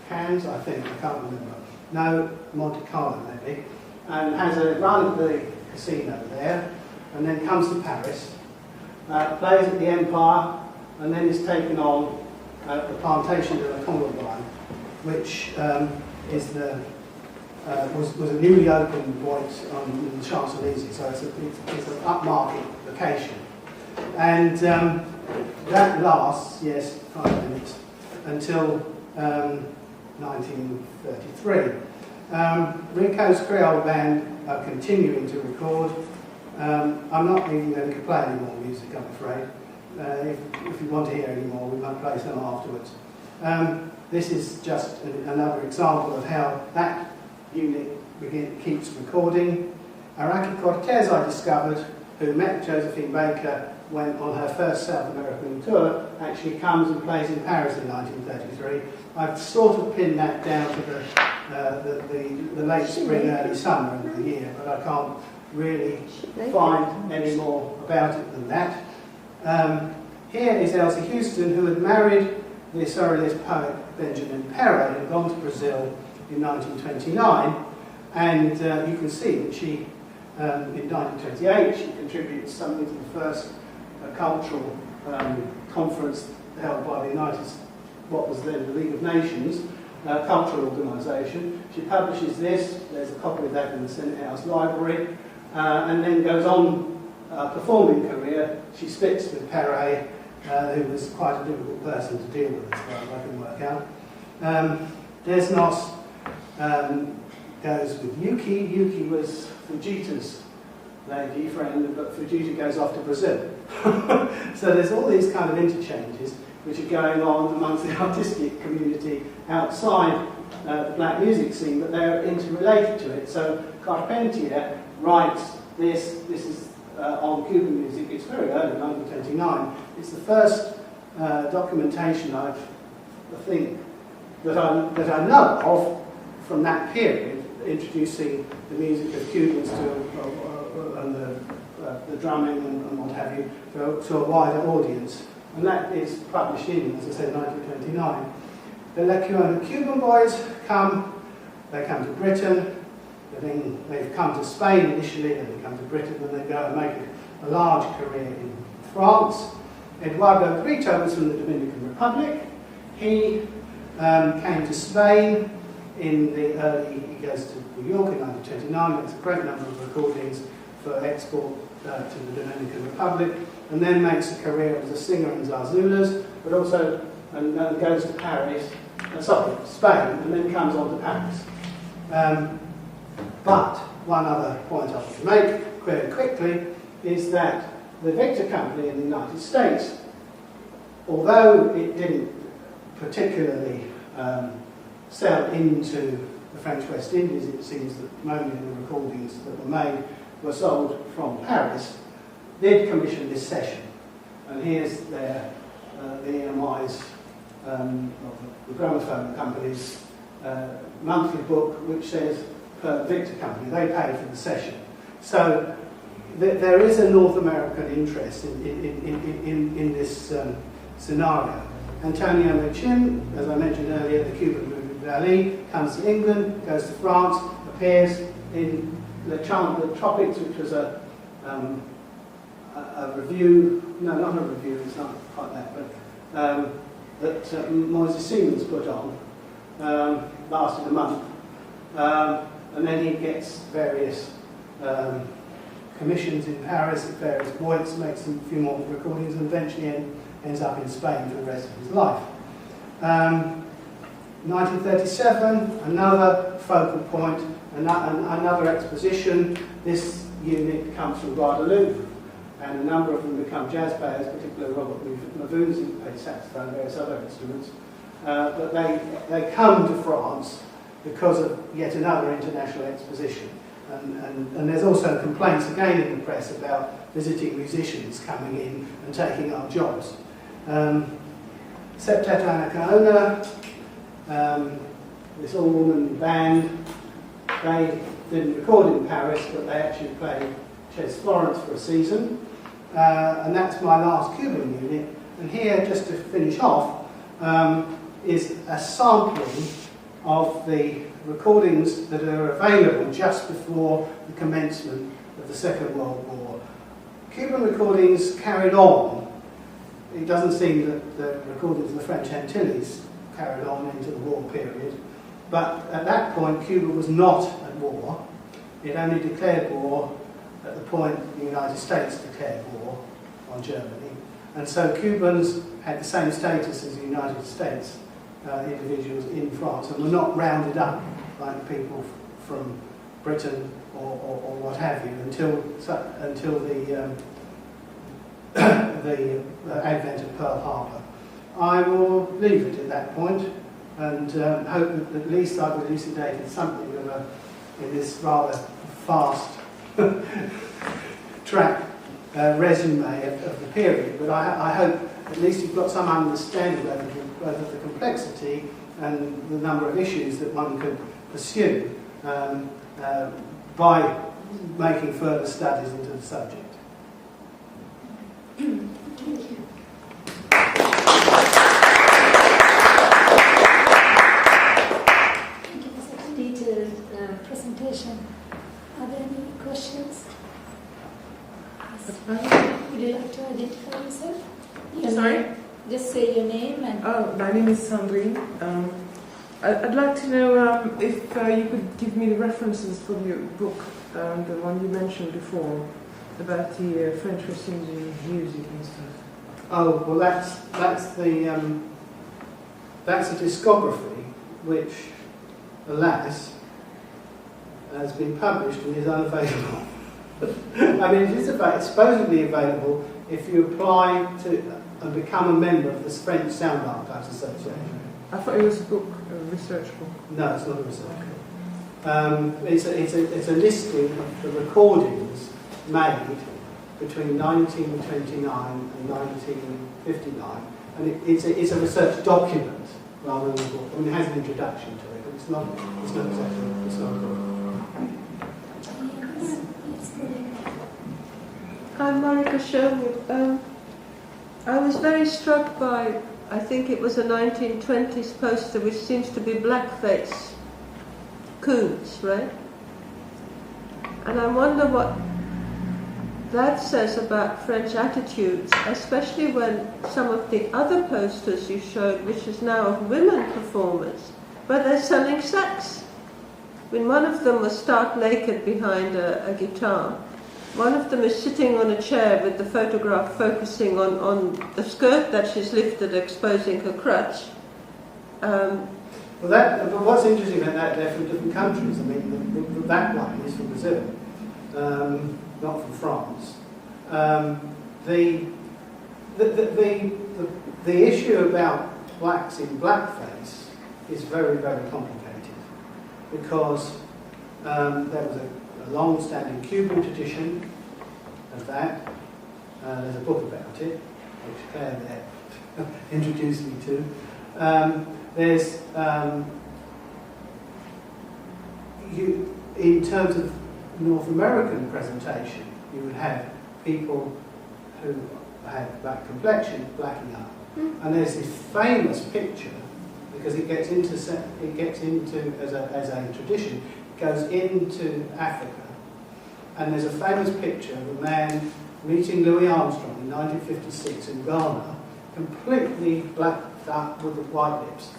S3: Cannes, I think, I can't remember. No, Monte Carlo maybe, and has a run at the casino there, and then comes to Paris, plays at the Empire, and then is taken on at the Plantation de la Commonwealth, which was a newly opened voice on the Champs-Élysées, so it's an upmarket location. And that lasts, 5 minutes, until 1933. Rico's Creole band are continuing to record. I'm not even going to play any more music, I'm afraid. If you want to hear any more, we might play some afterwards. This is just another example of how that unit keeps recording. Araki Cortez, I discovered, who met Josephine Baker when on her first South American tour, actually comes and plays in Paris in 1933. I've sort of pinned that down to the late spring, early summer of the year, but I can't really find any more about it than that. Here is Elsie Houston, who had married the surrealist poet Benjamin Perret and gone to Brazil in 1929, and you can see that she, in 1928, she contributes something to the first cultural conference held by the what was then the League of Nations, cultural organisation. She publishes this, there's a copy of that in the Senate House Library, and then goes on performing career. She splits with Perret, who was quite a difficult person to deal with as far as I can work out. Desnos goes with Yuki. Yuki was Fujita's lady friend, but Fujita goes off to Brazil. So there's all these kind of interchanges which are going on amongst the artistic community outside the black music scene, but they're interrelated to it. So Carpentier writes this is on Cuban music. It's very early, 1929. It's the first documentation I think that I know of from that period, introducing the music of Cubans to and the drumming and what have you to a wider audience. And that is published in, as I said, 1929. The Cuban boys come to Britain, then they've come to Spain initially, then they come to Britain, and they go and make a large career in France. Eduardo Brito was from the Dominican Republic. He came to Spain in the early, he goes to New York in 1929, makes a great number of recordings for export to the Dominican Republic, and then makes a career as a singer in Zarzuelas, but also and goes to Paris, Spain, and then comes on to Paris. But one other point I want to make very quickly is that the Victor Company in the United States, although it didn't particularly sell into the French West Indies, it seems that many of the recordings that were made were sold from Paris, did commission this session. And here's their, the EMI's, the gramophone company's monthly book, which says per Victor Company, they paid for the session. So there is a North American interest in this scenario. Antonio Machín, as I mentioned earlier, the Cuban Bougie, comes to England, goes to France, appears in Le Chant de Tropics, which was a review, no, not a review, it's not quite that, but that Moises Siemens put on, lasted a month, and then he gets various commissions in Paris at various points, makes a few more recordings, and eventually ends up in Spain for the rest of his life. 1937, another focal point, another exposition. This unit comes from Guadeloupe, and a number of them become jazz players, particularly Robert Mavoons, who played saxophone and various other instruments. But they come to France because of yet another international exposition. And there's also complaints again in the press about visiting musicians coming in and taking our jobs. Septet Anacaona, this all-woman band, they didn't record in Paris, but they actually played Ches Florence for a season. And that's my last Cuban unit. And here, just to finish off, is a sampling of the recordings that are available just before the commencement of the Second World War. Cuban recordings carried on. It doesn't seem that the recordings of the French Antilles carried on into the war period, but at that point Cuba was not at war. It only declared war at the point the United States declared war on Germany, and so Cubans had the same status as the United States individuals in France, and were not rounded up like people from Britain or what have you until the advent of Pearl Harbor. I will leave it at that point and hope that at least I've elucidated something of in this rather fast track resume of the period, but I hope at least you've got some understanding of the complexity and the number of issues that one could pursue by making further studies into the subject.
S2: Thank you. Thank you for such a detailed presentation. Are there any questions? Would you like to identify yourself?
S4: Sorry?
S2: Just say your name and...
S4: Oh, my name is Sandrine. I'd like to know if you could give me the references for your book, the one you mentioned before, about the French West Indian music and stuff.
S3: Oh, well, that's a discography which, alas, has been published and is unavailable. I mean, it is supposedly available if you apply to and become a member of the French Sound Archives Association.
S4: I thought it was a book, a research book.
S3: No, it's not a research book. It's a listing of the recordings made between 1929 and 1959, and it's a research document rather than a book. I mean, it has an introduction to it, but it's not a book.
S5: I'm Marika Sherwood. I was very struck by, I think it was a 1920s poster which seems to be blackface coons, right? And I wonder what that says about French attitudes, especially when some of the other posters you showed, which is now of women performers, but they're selling sex. I mean, one of them was stark naked behind a guitar. One of them is sitting on a chair with the photograph focusing on the skirt that she's lifted, exposing her crutch.
S3: But what's interesting about that, they're from different countries. I mean, that one is from Brazil, not from France. The issue about blacks in blackface is very, very complicated because there was a long-standing Cuban tradition of that. There's a book about it, which Claire there introduced me to. There's in terms of North American presentation, you would have people who had black complexion blacking up, and there's this famous picture because it gets into as a tradition. Goes into Africa, and there's a famous picture of a man meeting Louis Armstrong in 1956 in Ghana, completely blacked up with white lips.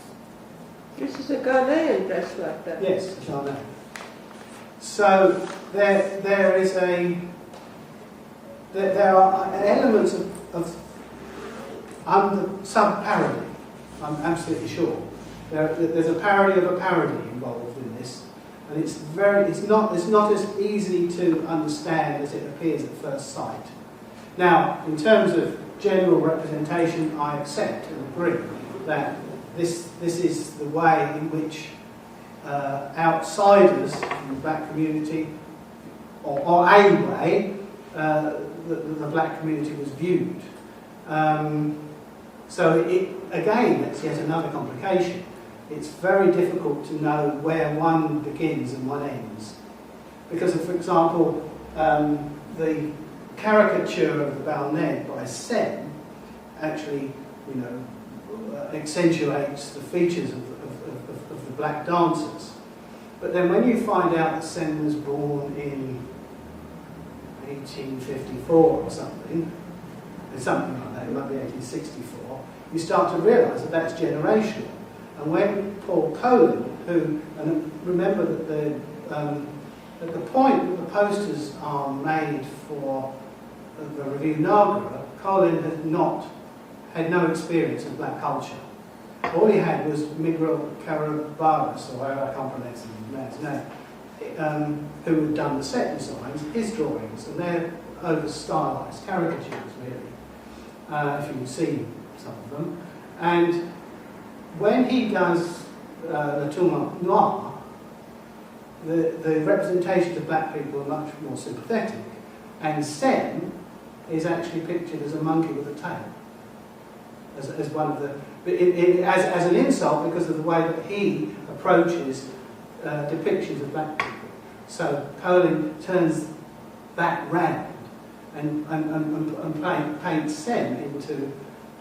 S5: This is a Ghanaian dress like that.
S3: Yes, Ghana. So there are elements of sub-parody. I'm absolutely sure. There's a parody of a parody involved in this. And it's not as easy to understand as it appears at first sight. Now, in terms of general representation, I accept and agree that this is the way in which outsiders from the black community, or a way the black community was viewed. So again, that's yet another complication. It's very difficult to know where one begins and one ends. Because, for example, the caricature of the Balned by Sen actually, accentuates the features of the black dancers. But then when you find out that Sen was born in 1854 or something like that, it might be 1864, you start to realise that that's generational. And when Paul Cowley, and remember that at the point that the posters are made for the Revue Nagra, Colin had no experience of black culture. All he had was Miguel Carabaras, or however I can't pronounce the man's name, who had done the set designs, his drawings, and they're over-stylized caricatures, really, if you can see some of them. And when he does Le Tourment Noir, the representations of black people are much more sympathetic, and Sen is actually pictured as a monkey with a tail, as one of the, as an insult because of the way that he approaches depictions of black people. So Colin turns that round and paints Sen into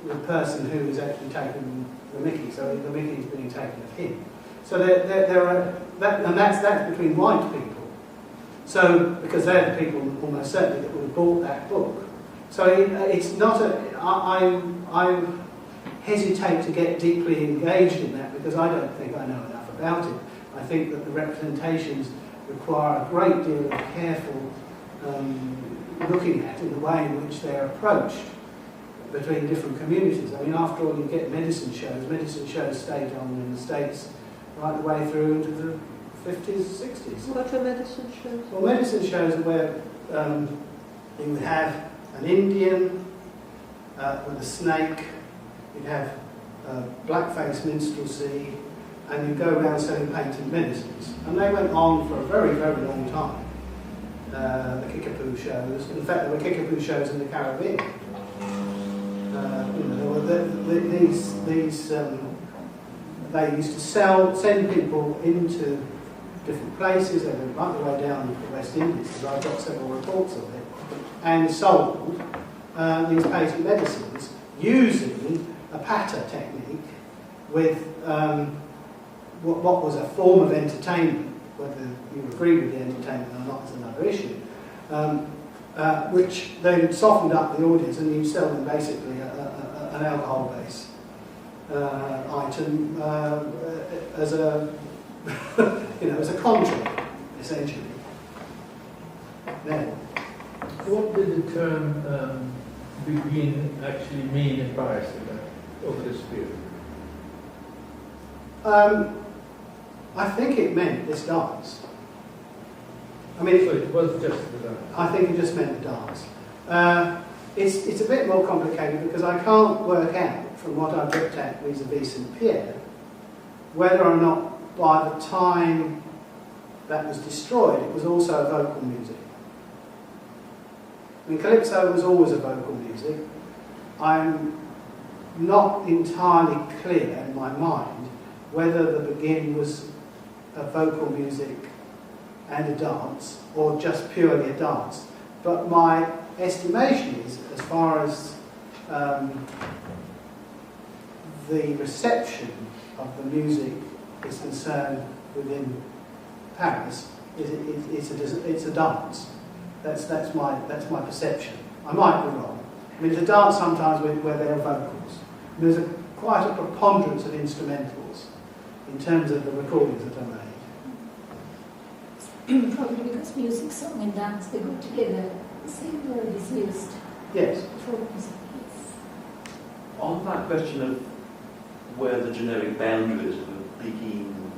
S3: the person who is actually taking the Mickey. So the Mickey is being taken of him. So there are and that's between white people. So because they're the people almost certainly that would have bought that book. So it's not I hesitate to get deeply engaged in that because I don't think I know enough about it. I think that the representations require a great deal of careful looking at in the way in which they're approached between different communities. I mean, after all, you get medicine shows. Medicine shows stayed on in the States right the way through into the 50s, 60s.
S5: What are medicine shows?
S3: Well, medicine shows are where you would have an Indian with a snake, you'd have blackface minstrelsy, and you go around selling painted medicines. And they went on for a very, very long time. The kickapoo shows. In fact, there were kickapoo shows in the Caribbean. There were these they used to send people into different places. They went right the way down to the West Indies, because I've got several reports of it, and sold these patent medicines using a patter technique with what was a form of entertainment. Whether you agree with the entertainment or not is another issue, which then softened up the audience, and you sell them basically an alcohol-based item as a as a contract, essentially. Then,
S6: what did the term Biguine actually mean in Paris over this period?
S3: I think it meant this dance. I mean,
S6: So it was just the dance.
S3: I think it just meant the dance. It's a bit more complicated because I can't work out from what I've looked at vis-a-vis St. Pierre whether or not by the time that was destroyed it was also a vocal music. I mean, Calypso was always a vocal music. I'm not entirely clear in my mind whether the Biguine was a vocal music and a dance, or just purely a dance. But my estimation is, as far as the reception of the music is concerned within Paris, it's a dance. That's my perception. I might be wrong. I mean, it's a dance sometimes where there are vocals. There's quite a preponderance of instrumentals in terms of the recordings that are made.
S2: Probably because music, song and dance, they go together. The same word is used.
S3: Yes.
S2: For music, yes.
S1: On that question of where the generic boundaries of a Biguine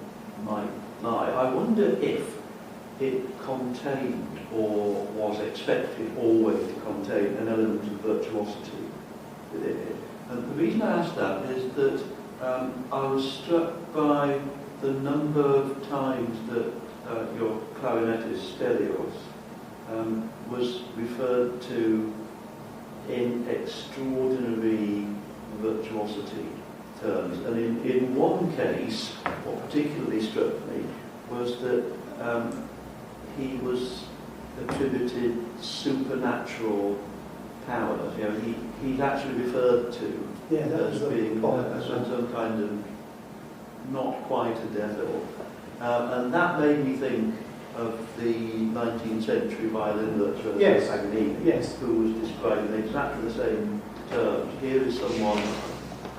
S1: might lie, I wonder if it contained or was expected always to contain an element of virtuosity within it. And the reason I ask that is that I was struck by the number of times that your clarinetist Stelios was referred to in extraordinary virtuosity terms. And in one case, what particularly struck me was that he was attributed supernatural powers. You know, he's actually referred to as being some kind of not quite a devil. And that made me think of the 19th century violin virtuoso Biguine, who was described in exactly the same terms. Here is someone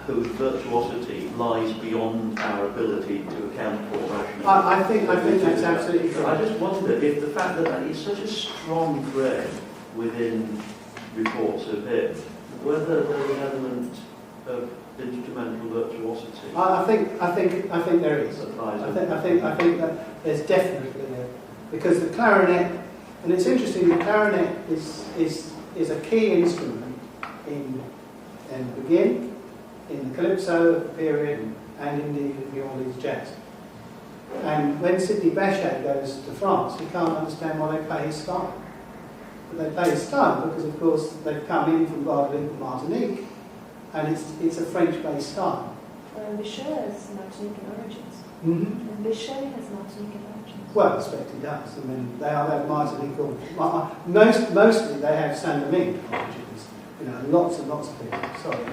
S1: whose virtuosity lies beyond our ability to account for.
S3: I think that's absolutely correct.
S1: I just wonder if the fact that is such a strong thread within reports of him, whether there's an element of instrumental virtuosity.
S3: I think there is. I think that there's definitely because the clarinet, and it's interesting, the clarinet is a key instrument in Biguine, in the Calypso period, and indeed in New Orleans jazz. And when Sidney Bechet goes to France, he can't understand why they play his style. But they play his style because, of course, they've come in from Guadeloupe and Martinique, and it's a French-based style.
S7: Bechet has Martinican origins.
S3: Mm-hmm.
S7: And Bechet has Martinican origins.
S3: Well, I expect he does. I mean, they have Martinique or mostly they have Saint-Domingue origins. You know, lots and lots of people. Sorry.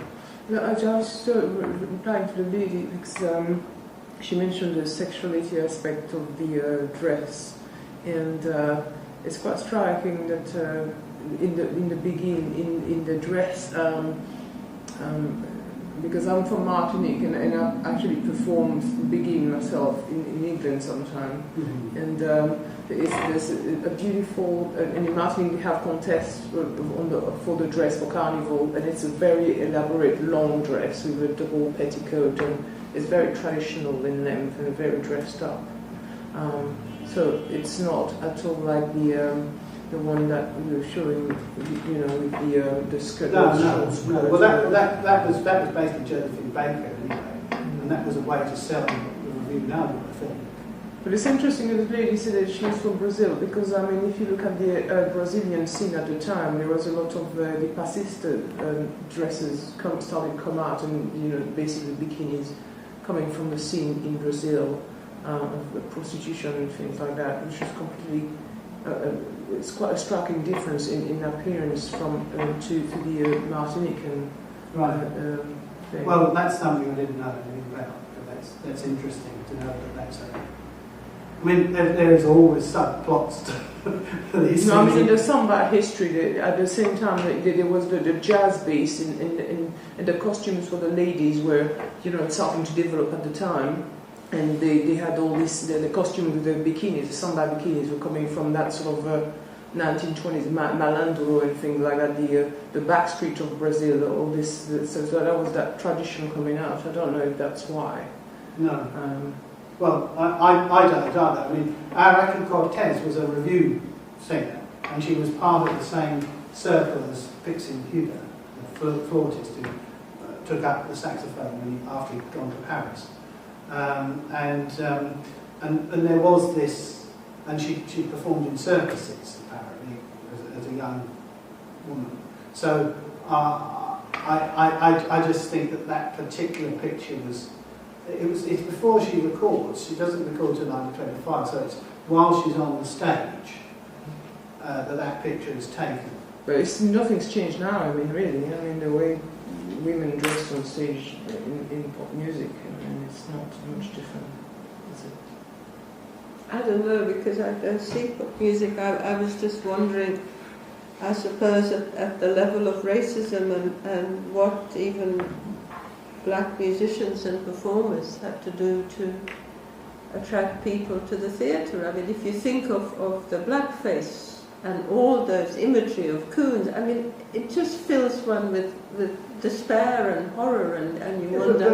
S4: No, I just replying to the lady because she mentioned the sexuality aspect of the dress, and it's quite striking that in the Biguine, in the dress, because I'm from Martinique and I've actually performed Biguine myself in England sometime,
S3: Mm-hmm.
S4: and there's a beautiful, and in Martinique we have contests for the dress for carnival, and it's a very elaborate long dress with a double petticoat, and it's very traditional in length and very dressed up. So it's not at all like the one that you were showing, with the skirt.
S3: No.
S4: short skirt.
S3: Well, that was basically Josephine Baker anyway, and that was a way to sell the review novel, I think.
S4: But it's interesting that the lady said that she's from Brazil, because I mean, if you look at the Brazilian scene at the time, there was a lot of the passista dresses started to come out, and basically bikinis coming from the scene in Brazil, of prostitution and things like that, which is completely. It's quite a striking difference in appearance from to the Martinican thing.
S3: Well, that's something I didn't know anything about, but that's interesting to know that that's a... I mean, there is always subplots to these
S4: No, I
S3: things.
S4: mean, there's some about history that at the same time there was the jazz bass and the costumes for the ladies were, starting to develop at the time. And they had all this, the costume with the bikinis, the samba bikinis were coming from that sort of 1920s malandro and things like that, the backstreet of Brazil, all this, so that was that tradition coming out. I don't know if that's why.
S3: No. Well, I don't either. I mean, Arakan Cortez was a revue singer, and she was part of the same circle as Pixie Huda, the flautist who took up the saxophone after he'd gone to Paris. And there was this, and she performed in circuses apparently as a young woman. So I just think that particular picture it's before she records. She doesn't record till 1925, so it's while she's on the stage that picture is taken.
S4: But nothing's changed now. I mean, really. I mean, the way women dress on stage in pop music, it's not much different, is it?
S5: I don't know, because I don't see pop music. I was just wondering, I suppose, at the level of racism and what even black musicians and performers had to do to attract people to the theatre. I mean, if you think of the blackface and all those imagery of coons, I mean, it just fills one with despair and horror, and you wonder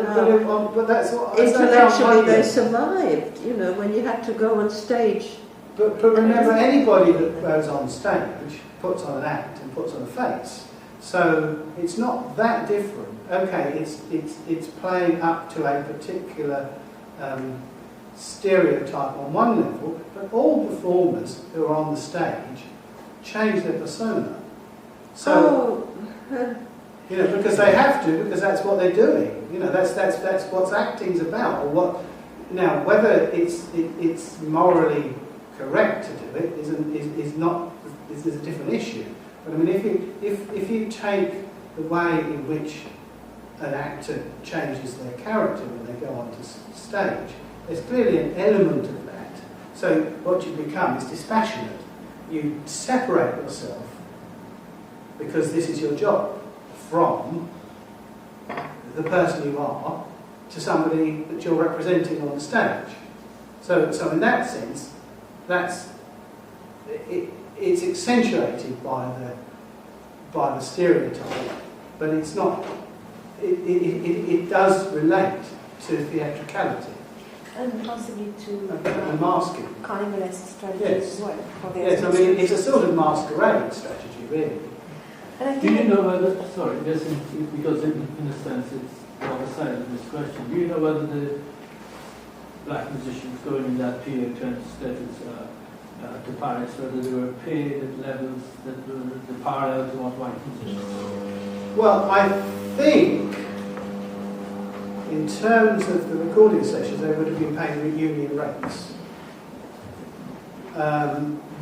S3: but that's what,
S5: intellectually they survived, when you had to go on stage.
S3: But remember, anybody that goes on stage puts on an act and puts on a face. So it's not that different. Okay, it's playing up to a particular stereotype on one level, but all performers who are on the stage change their persona. So because they have to, because that's what they're doing. That's what acting's about. Or what now? Whether it's morally correct to do it is a different issue. But I mean, if you take the way in which an actor changes their character when they go onto stage, there's clearly an element of that. So what you become is dispassionate. You separate yourself, because this is your job, from the person you are to somebody that you're representing on the stage. So in that sense, it's accentuated by the stereotype, but it's not. It does relate to theatricality.
S7: And possibly to
S3: and masking.
S7: carnivalesque strategy
S3: Yes.
S7: as well.
S3: Yes, I mean, it's a sort of masquerade strategy, really.
S7: And I
S6: Do
S7: think
S6: you know whether, sorry, just because in a sense it's the other side of this question, do you know whether the black musicians going in that period translated to Paris, whether they were paid at levels that were the parallel to what white musicians?
S3: Well, I think, in terms of the recording sessions, they would have been paid with union rates.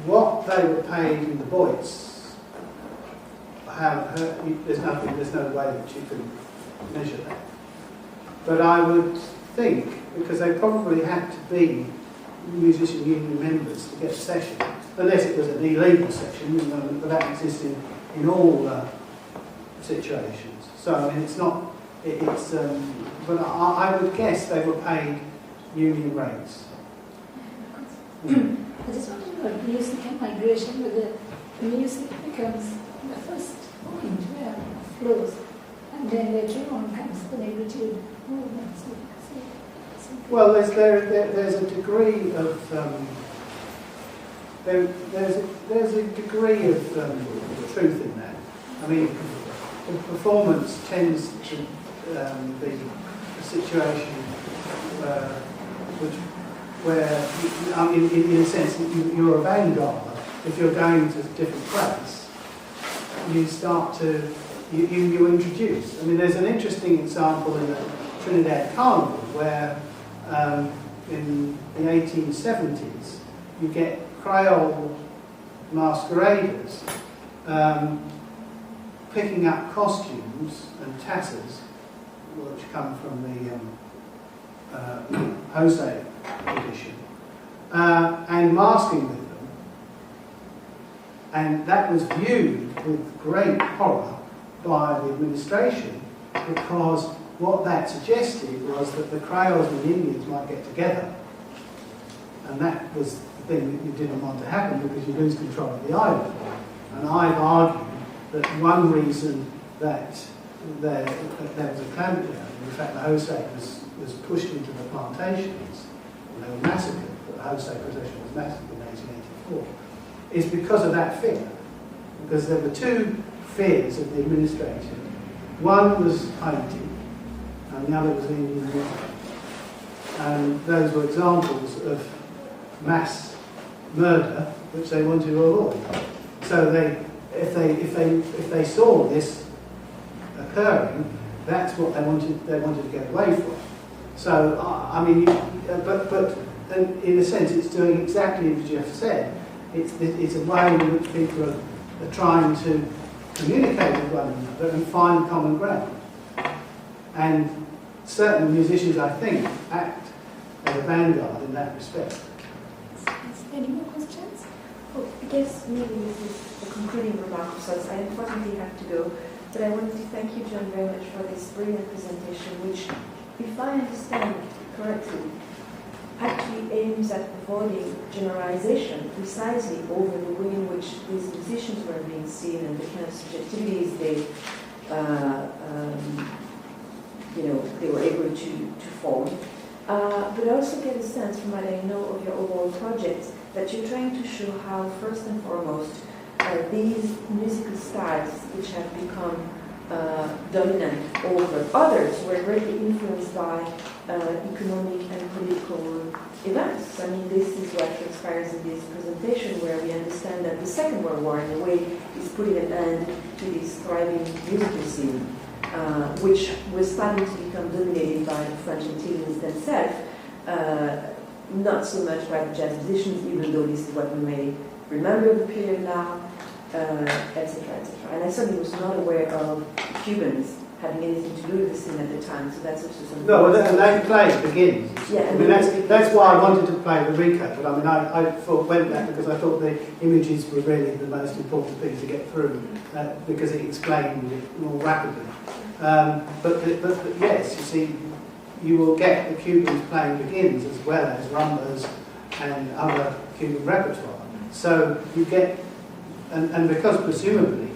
S3: What they were paid in the Boits, there's no way that you can measure that. But I would think, because they probably had to be musician union members to get a session, unless it was an illegal session, but that exists in all situations. So I mean, it's not. But I would guess they were paid union rates.
S2: I just want to know about music and migration, whether the music becomes the first point where it flows, and then later on comes the negritude movement.
S3: Well, there's a degree of there's a degree of truth in that. I mean, the performance tends to be a situation where I mean, in a sense, you're a vanguard. If you're going to a different place, you start to, you introduce. I mean, there's an interesting example in the Trinidad Carnival where in the 1870s you get Creole masqueraders picking up costumes and tatters which come from the Jose edition and masking with them. And that was viewed with great horror by the administration because what that suggested was that the Creoles and the Indians might get together. And that was the thing that you didn't want to happen because you lose control of the island. And I've argued that one reason that there was a clampdown, in fact the Jose was pushed into the plantations and they were massacred, the Jose procession was massacred in 1884, is because of that fear. Because there were two fears of the administration. One was Haiti and the other was the Indian War. And those were examples of mass murder which they wanted to avoid. So if they saw this occurring, that's what they wanted to get away from. So I mean, but in a sense, it's doing exactly as Jeff said. It's a way in which people are trying to communicate with one another and find common ground. And certain musicians, I think, act as a vanguard in that respect.
S2: Any more questions?
S7: Oh, I guess maybe this is a concluding remark of sorts. I unfortunately have to go, but I wanted to thank you, John, very much for this brilliant presentation, which, if I understand correctly, actually aims at avoiding generalization precisely over the way in which these musicians were being seen and the kind of subjectivities they were able to form. But I also get a sense from what I know of your overall project that you're trying to show how, first and foremost, these musical styles, which have become dominant over others, were greatly influenced by economic and political events. I mean, this is what transpires in this presentation, where we understand that the Second World War, in a way, is putting an end to this thriving musical scene, which was starting to become dominated by the French and Italians themselves, not so much by the jazz musicians, even though this is what we may remember of the period now, etc., etc. And I certainly was not aware of Cubans having anything to do with the scene at the time, so that's also something.
S3: No, they played Biguine.
S7: Yeah,
S3: I mean, that's why I wanted to play the Rico, but I mean, I went there because I thought the images were really the most important thing to get through, because it explained it more rapidly. But yes, you see, you will get the Cubans playing Biguines as well as rumbas and other Cuban repertoire. So you get, and because presumably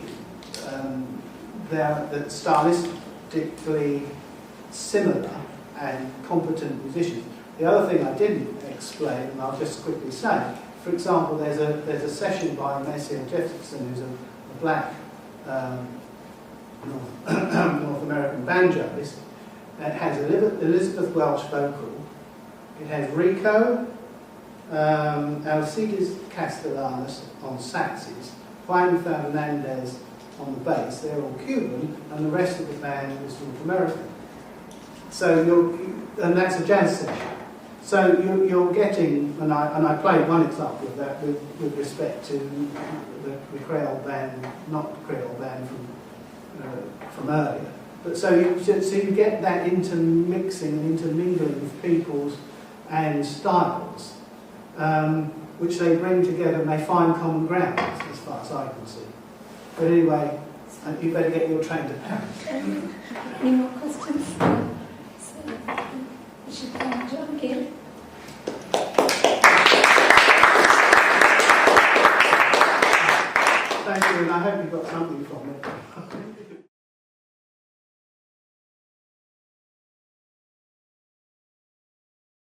S3: they're stylistically similar and competent musicians. The other thing I didn't explain, and I'll just quickly say, for example, there's a session by Messier Jefferson, who's a black North American banjoist. It has Elizabeth Welch vocal. It has Rico, Alcides Castellanos on saxes, Juan Fernandez on the bass. They're all Cuban, and the rest of the band is North American. So and that's a jazz session. So you're getting, and I played one example of that with respect to the Creole band, not the Creole band from earlier. But so you get that intermixing and intermingling of peoples and styles, which they bring together and they find common ground, as far as I can see. But anyway, you better get your train to Paris.
S2: Any more questions? So, we should come, John, again.